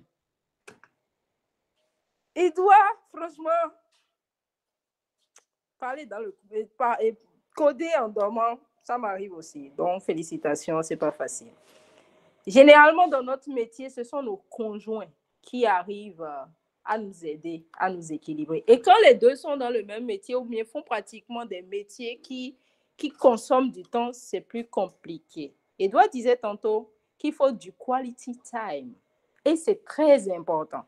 Et toi, franchement, parler dans le et coder en dormant, ça m'arrive aussi. Donc, félicitations, c'est pas facile. Généralement, dans notre métier, ce sont nos conjoints qui arrivent à nous aider, à nous équilibrer. Et quand les deux sont dans le même métier ou bien font pratiquement des métiers qui consomment du temps, c'est plus compliqué. Edouard disait tantôt qu'il faut du quality time. Et c'est très important.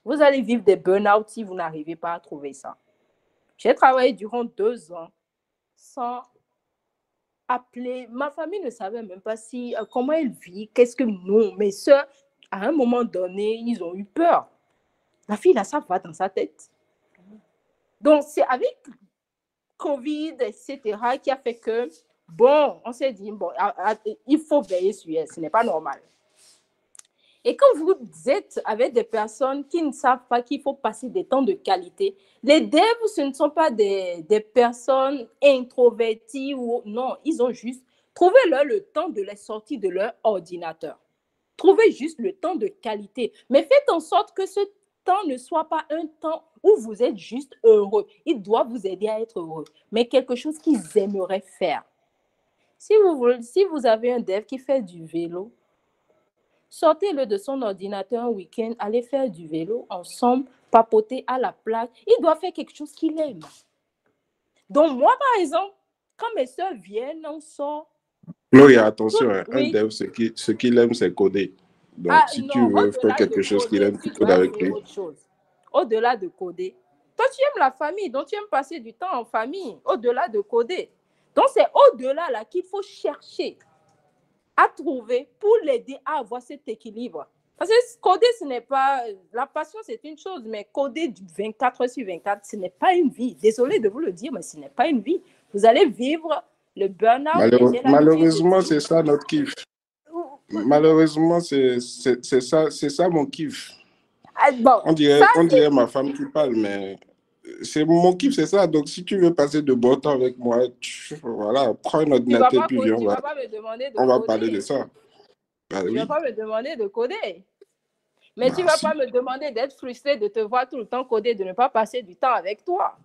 Vous allez vivre des burn-out si vous n'arrivez pas à trouver ça. J'ai travaillé durant 2 ans sans appeler. Ma famille ne savait même pas comment elle vit, qu'est-ce que nous, mes soeurs, à un moment donné, ils ont eu peur. La fille, là, ça va dans sa tête. Donc, c'est avec Covid, etc., qui a fait que, bon, on s'est dit, bon, il faut veiller sur elle, ce n'est pas normal. Et quand vous êtes avec des personnes qui ne savent pas qu'il faut passer des temps de qualité, les devs, ce ne sont pas des personnes introverties ou non, ils ont juste trouvé le temps de les sortir de leur ordinateur. Trouvez juste le temps de qualité, mais faites en sorte que ce temps ne soit pas un temps où vous êtes juste heureux. Il doit vous aider à être heureux, mais quelque chose qu'ils aimeraient faire. Si vous avez un dev qui fait du vélo, sortez-le de son ordinateur un week-end, allez faire du vélo ensemble, papoter à la plage. Il doit faire quelque chose qu'il aime. Donc moi, par exemple, quand mes soeurs viennent, on sort. Oui, attention, un Oui. dev, ce qu'il aime, c'est coder. Donc, si tu Non, veux faire au-delà de quelque chose qu'il coder, aime, tu tu codes dois avec faire lui. autre chose. Au-delà de coder. Toi, tu aimes la famille, donc tu aimes passer du temps en famille, au-delà de coder. Donc, c'est au-delà là qu'il faut chercher à trouver pour l'aider à avoir cet équilibre. Parce que coder, ce n'est pas... La passion, c'est une chose, mais coder du 24 heures sur 24, ce n'est pas une vie. Désolée de vous le dire, mais ce n'est pas une vie. Vous allez vivre le burn-out. Malheureusement, c'est ça notre kiff. Malheureusement, c'est ça mon kiff. Bon, on dirait ma femme qui parle, mais c'est mon kiff, c'est ça. Donc, si tu veux passer de bon temps avec moi, voilà, prends un ordinateur, puis viens, on va parler de ça. Bah, Tu ne oui. vas pas me demander de coder. Mais tu ne vas pas me demander d'être frustré de te voir tout le temps coder, de ne pas passer du temps avec toi.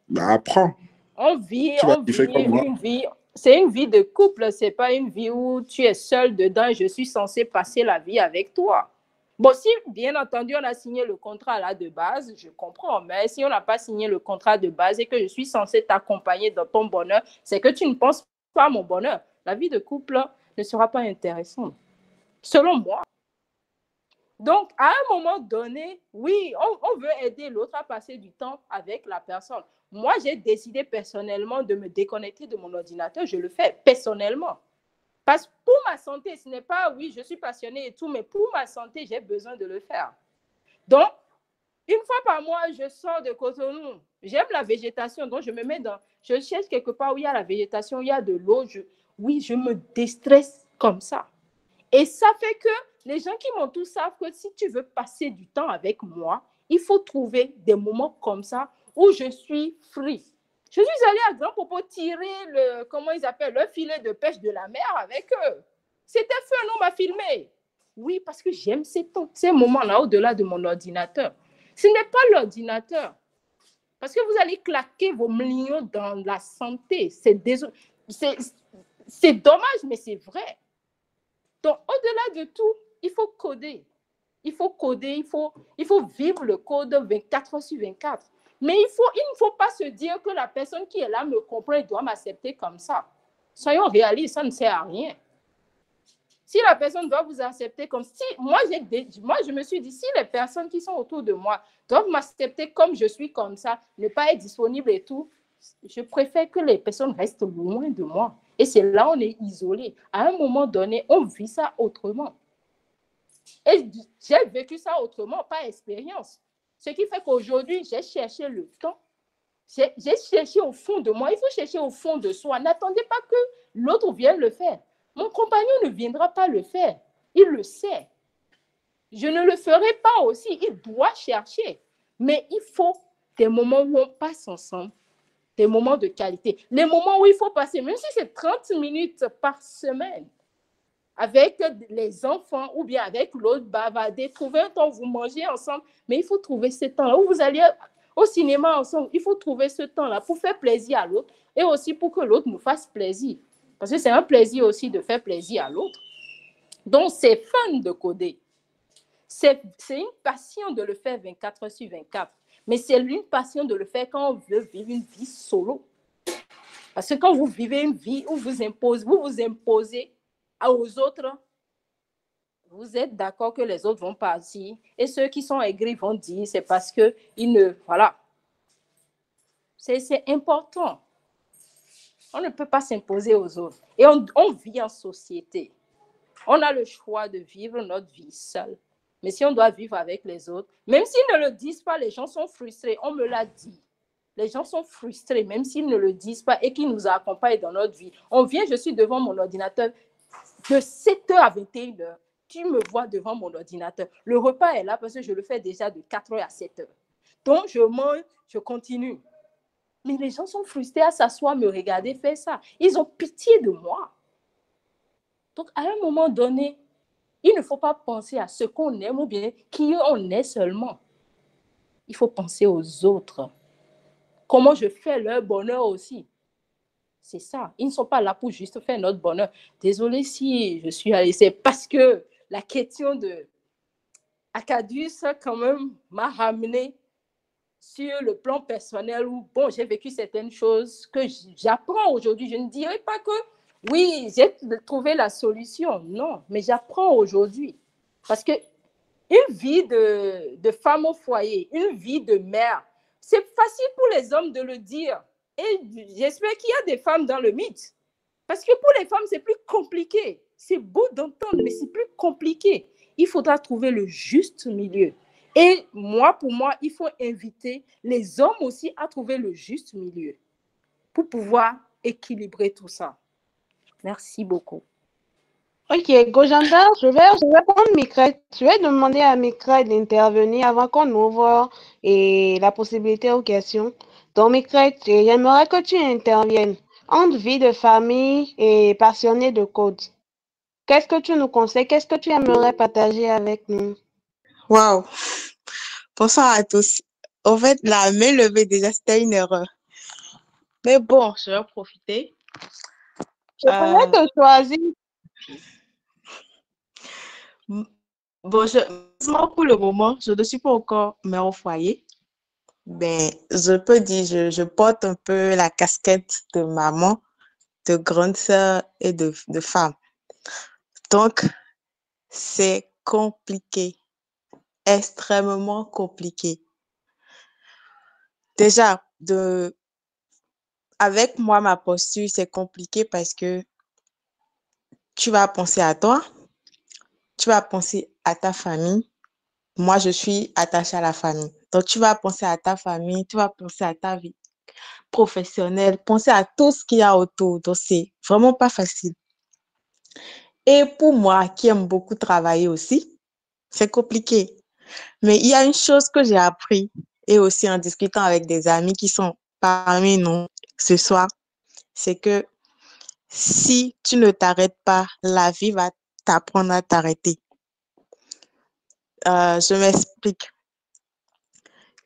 Bah, apprends. On vit une vie. C'est une vie de couple, ce n'est pas une vie où tu es seul dedans et je suis censée passer la vie avec toi. Bon, si bien entendu on a signé le contrat là de base, je comprends, mais si on n'a pas signé le contrat de base et que je suis censée t'accompagner dans ton bonheur, c'est que tu ne penses pas à mon bonheur. La vie de couple ne sera pas intéressante, selon moi. Donc, à un moment donné, oui, on veut aider l'autre à passer du temps avec la personne. Moi, j'ai décidé personnellement de me déconnecter de mon ordinateur. Je le fais personnellement. Parce que pour ma santé, ce n'est pas, oui, je suis passionnée et tout, mais pour ma santé, j'ai besoin de le faire. Donc, une fois par mois, je sors de Cotonou. J'aime la végétation, donc je me mets je cherche quelque part où il y a la végétation, où il y a de l'eau. Oui, je me déstresse comme ça. Et ça fait que les gens qui m'ont tout savent que si tu veux passer du temps avec moi, il faut trouver des moments comme ça où je suis free. Je suis allée à Grand Popo tirer le filet de pêche de la mer avec eux. C'était fun, on m'a filmé. Oui, parce que j'aime ces moments-là au-delà de mon ordinateur. Ce n'est pas l'ordinateur. Parce que vous allez claquer vos millions dans la santé. C'est dommage, mais c'est vrai. Donc, au-delà de tout, il faut coder. Il faut coder, il faut vivre le code 24 heures sur 24. Mais il ne faut pas se dire que la personne qui est là me comprend et doit m'accepter comme ça. Soyons réalistes, ça ne sert à rien. Si la personne doit vous accepter comme... Moi, je me suis dit, si les personnes qui sont autour de moi doivent m'accepter comme je suis comme ça, ne pas être disponible et tout, je préfère que les personnes restent loin de moi. Et c'est là où on est isolé. À un moment donné, on vit ça autrement. Et j'ai vécu ça autrement, par expérience. Ce qui fait qu'aujourd'hui, j'ai cherché le temps. J'ai cherché au fond de moi. Il faut chercher au fond de soi. N'attendez pas que l'autre vienne le faire. Mon compagnon ne viendra pas le faire. Il le sait. Je ne le ferai pas aussi. Il doit chercher. Mais il faut des moments où on passe ensemble, des moments de qualité. Les moments où il faut passer, même si c'est 30 minutes par semaine, avec les enfants ou bien avec l'autre, bavarder, trouver un temps où vous mangez ensemble. Mais il faut trouver ce temps-là. Où vous allez au cinéma ensemble, il faut trouver ce temps-là pour faire plaisir à l'autre et aussi pour que l'autre nous fasse plaisir. Parce que c'est un plaisir aussi de faire plaisir à l'autre. Donc, c'est fun de coder. C'est une passion de le faire 24 heures sur 24. Mais c'est une passion de le faire quand on veut vivre une vie solo. Parce que quand vous vivez une vie où vous vous imposez aux autres, vous êtes d'accord que les autres vont partir. Et ceux qui sont aigris vont dire c'est parce qu'ils ne... Voilà. C'est important. On ne peut pas s'imposer aux autres. Et on vit en société. On a le choix de vivre notre vie seule. Mais si on doit vivre avec les autres, même s'ils ne le disent pas, les gens sont frustrés. On me l'a dit. Les gens sont frustrés, même s'ils ne le disent pas et qu'ils nous accompagnent dans notre vie. On vient, je suis devant mon ordinateur de 7h à 21h. Tu me vois devant mon ordinateur. Le repas est là parce que je le fais déjà de 4h à 7h. Donc, je mange, je continue. Mais les gens sont frustrés à s'asseoir, me regarder faire ça. Ils ont pitié de moi. Donc, à un moment donné, il ne faut pas penser à ce qu'on aime ou bien qui on est seulement. Il faut penser aux autres. Comment je fais leur bonheur aussi. C'est ça. Ils ne sont pas là pour juste faire notre bonheur. Désolée si je suis allée. C'est parce que la question de Acadus, quand même, m'a ramené sur le plan personnel où, bon, j'ai vécu certaines choses que j'apprends aujourd'hui. Je ne dirais pas que, oui, j'ai trouvé la solution. Non, mais j'apprends aujourd'hui. Parce que une vie de femme au foyer, une vie de mère, c'est facile pour les hommes de le dire. Et j'espère qu'il y a des femmes dans le mythe. Parce que pour les femmes, c'est plus compliqué. C'est beau d'entendre, mais c'est plus compliqué. Il faudra trouver le juste milieu. Et moi, pour moi, il faut inviter les hommes aussi à trouver le juste milieu pour pouvoir équilibrer tout ça. Merci beaucoup. Ok, Gojanda, je vais prendre Mikra. Je vais demander à Mikra d'intervenir avant qu'on ouvre la possibilité aux questions. Donc, Mikra, j'aimerais que tu interviennes entre vie de famille et passionné de code. Qu'est-ce que tu nous conseilles? Qu'est-ce que tu aimerais partager avec nous? Waouh! Bonsoir à tous. En fait, la main levée déjà, c'était une erreur. Mais bon, je vais profiter. Je pourrais te choisir. Bon, pour le moment, je ne suis pas encore mère au foyer. Ben, je peux dire, je porte un peu la casquette de maman, de grande sœur et de femme. Donc, c'est compliqué, extrêmement compliqué. Déjà, avec moi, ma posture, c'est compliqué parce que tu vas penser à toi, tu vas penser à ta famille. Moi, je suis attachée à la famille. Donc, tu vas penser à ta famille, tu vas penser à ta vie professionnelle, penser à tout ce qu'il y a autour. Donc, c'est vraiment pas facile. Et pour moi, qui aime beaucoup travailler aussi, c'est compliqué. Mais il y a une chose que j'ai appris, et aussi en discutant avec des amis qui sont parmi nous ce soir, c'est que si tu ne t'arrêtes pas, la vie va t'apprendre à t'arrêter. Je m'explique.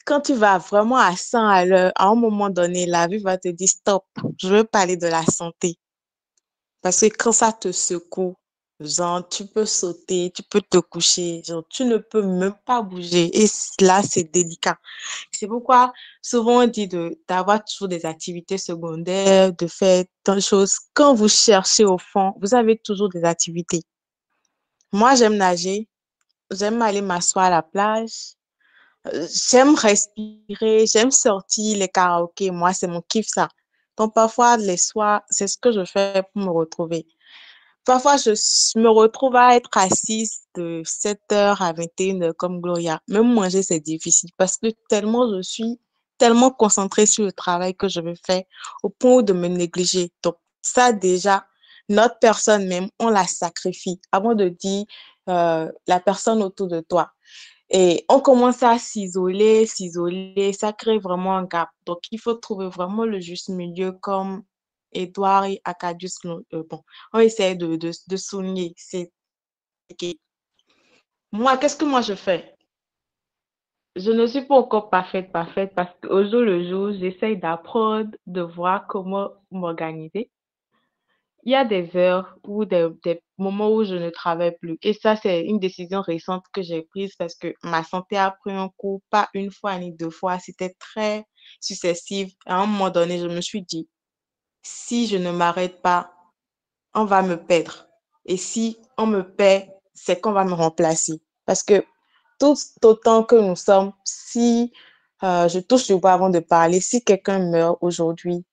Quand tu vas vraiment à 100 à l'heure, à un moment donné, la vie va te dire stop, je veux parler de la santé. Parce que quand ça te secoue, genre, tu peux sauter, tu peux te coucher, genre, tu ne peux même pas bouger. Et là, c'est délicat. C'est pourquoi souvent on dit d'avoir toujours des activités secondaires, de faire tant de choses. Quand vous cherchez au fond, vous avez toujours des activités. Moi, j'aime nager, j'aime aller m'asseoir à la plage, j'aime respirer, j'aime sortir les karaokés. Moi, c'est mon kiff, ça. Donc, parfois, les soirs, c'est ce que je fais pour me retrouver. Parfois, je me retrouve à être assise de 7h à 21h comme Gloria. Même manger, c'est difficile parce que tellement je suis tellement concentrée sur le travail que je veux faire au point de me négliger. Donc, ça, déjà, notre personne même, on la sacrifie avant de dire la personne autour de toi. Et on commence à s'isoler, ça crée vraiment un gap. Donc, il faut trouver vraiment le juste milieu comme Edouard et Acadius, on essaie de souligner. Moi, qu'est-ce que moi je fais? Je ne suis pas encore parfaite parce qu'au jour le jour, j'essaie d'apprendre, de voir comment m'organiser. Il y a des heures ou des moments où je ne travaille plus. Et ça, c'est une décision récente que j'ai prise parce que ma santé a pris un coup, pas une fois ni deux fois. C'était très successif. À un moment donné, je me suis dit, si je ne m'arrête pas, on va me perdre. Et si on me perd, c'est qu'on va me remplacer. Parce que tout autant que nous sommes, si je touche du bois avant de parler, si quelqu'un meurt aujourd'hui,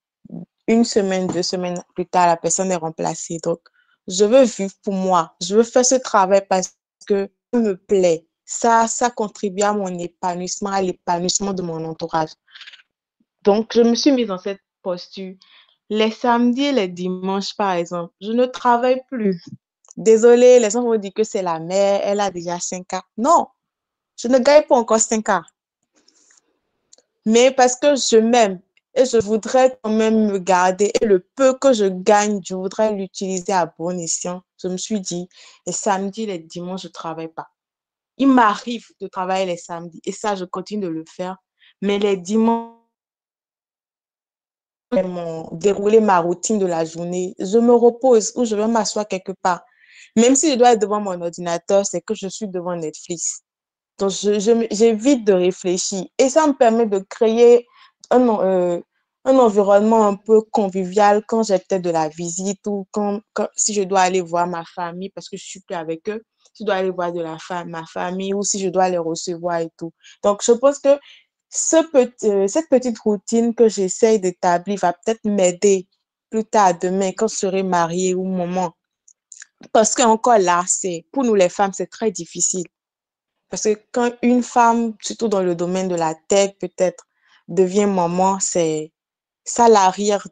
une semaine, 2 semaines plus tard, la personne est remplacée. Donc, je veux vivre pour moi. Je veux faire ce travail parce que ça me plaît. Ça contribue à mon épanouissement, à l'épanouissement de mon entourage. Donc, je me suis mise dans cette posture. Les samedis et les dimanches, par exemple, je ne travaille plus. Désolée, les gens vont dire que c'est la mère, elle a déjà 5 ans. Non, je ne gagne pas encore 5 ans. Mais parce que je m'aime et je voudrais quand même me garder et le peu que je gagne, je voudrais l'utiliser à bon escient. Je me suis dit, les samedis, les dimanches, je ne travaille pas. Il m'arrive de travailler les samedis et ça, je continue de le faire. Mais les dimanches, dérouler ma routine de la journée, je me repose ou je vais m'asseoir quelque part. Même si je dois être devant mon ordinateur, c'est que je suis devant Netflix. Donc, j'évite de réfléchir. Et ça me permet de créer un environnement un peu convivial quand j'ai peut-être de la visite ou si je dois aller voir ma famille parce que je suis plus avec eux, si je dois aller voir ma famille ou si je dois les recevoir et tout. Donc, je pense que cette petite routine que j'essaye d'établir va peut-être m'aider plus tard demain quand je serai mariée ou maman. Parce qu'encore là, pour nous les femmes, c'est très difficile. Parce que quand une femme, surtout dans le domaine de la tech, peut-être, devient maman, ça l'arrière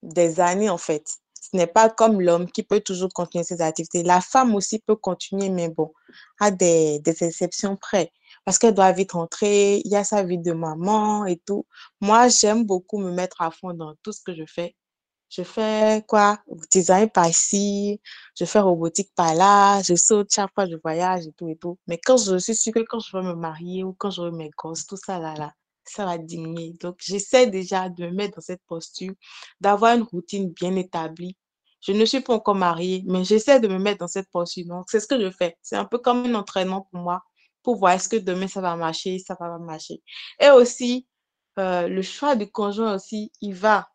des années, en fait. Ce n'est pas comme l'homme qui peut toujours continuer ses activités. La femme aussi peut continuer, mais bon, à des exceptions près. Parce qu'elle doit vite rentrer, il y a sa vie de maman et tout. Moi, j'aime beaucoup me mettre à fond dans tout ce que je fais. Je fais quoi? Design par-ci, je fais robotique par-là, je saute chaque fois que je voyage et tout et tout. Mais quand je suis sûre que quand je vais me marier ou quand j'aurai mes gosses, tout ça là, ça va diminuer. Donc, j'essaie déjà de me mettre dans cette posture, d'avoir une routine bien établie. Je ne suis pas encore mariée, mais j'essaie de me mettre dans cette posture. Donc, c'est ce que je fais. C'est un peu comme un entraînement pour moi, pour voir est-ce que demain ça va marcher, ça va pas marcher. Et aussi, le choix du conjoint aussi, il va.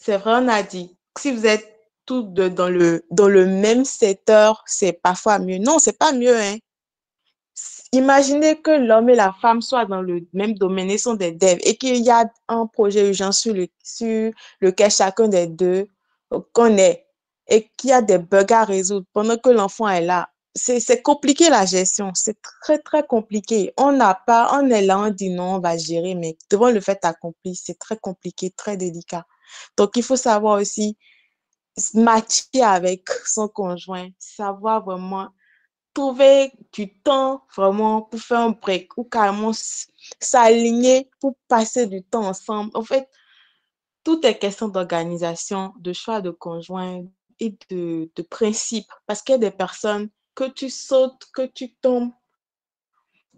C'est vrai, on a dit, si vous êtes tous deux dans le même secteur, c'est parfois mieux. Non, c'est pas mieux, hein. Imaginez que l'homme et la femme soient dans le même domaine et sont des devs et qu'il y a un projet urgent sur lequel chacun des deux connaît et qu'il y a des bugs à résoudre pendant que l'enfant est là. C'est compliqué la gestion, c'est très très compliqué. On est là, on dit non, on va gérer, mais devant le fait accompli, c'est très compliqué, très délicat. Donc, il faut savoir aussi matcher avec son conjoint, savoir vraiment trouver du temps vraiment pour faire un break ou carrément s'aligner pour passer du temps ensemble. En fait, tout est question d'organisation, de choix de conjoint et de principe. Parce qu'il y a des personnes que tu sautes, que tu tombes,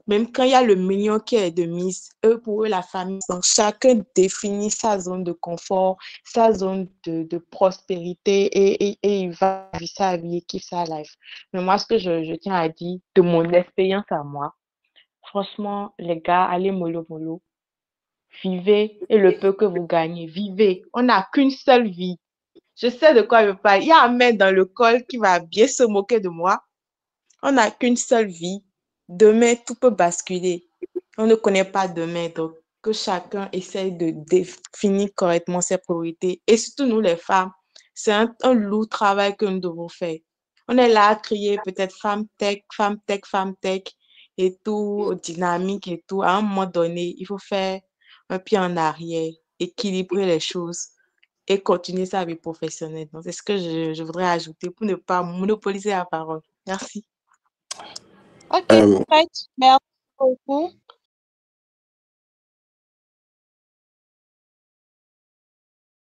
même quand il y a le million qui est de mise, pour eux, la famille, donc chacun définit sa zone de confort, sa zone de prospérité et il va vivre sa vie et kiffe sa life. Mais moi, ce que je tiens à dire de mon expérience à moi, franchement, les gars, allez mollo mollo, vivez et le peu que vous gagnez, vivez. On n'a qu'une seule vie. Je sais de quoi je parle. Il y a un mec dans le col qui va bien se moquer de moi. On n'a qu'une seule vie. Demain, tout peut basculer. On ne connaît pas demain, donc que chacun essaye de définir correctement ses priorités. Et surtout, nous, les femmes, c'est un lourd travail que nous devons faire. On est là à crier peut-être femme tech, femme tech, femme tech et tout, dynamique et tout. À un moment donné, il faut faire un pied en arrière, équilibrer les choses et continuer sa vie professionnelle. Donc, c'est ce que je voudrais ajouter pour ne pas monopoliser la parole. Merci. Ok, right. Merci beaucoup.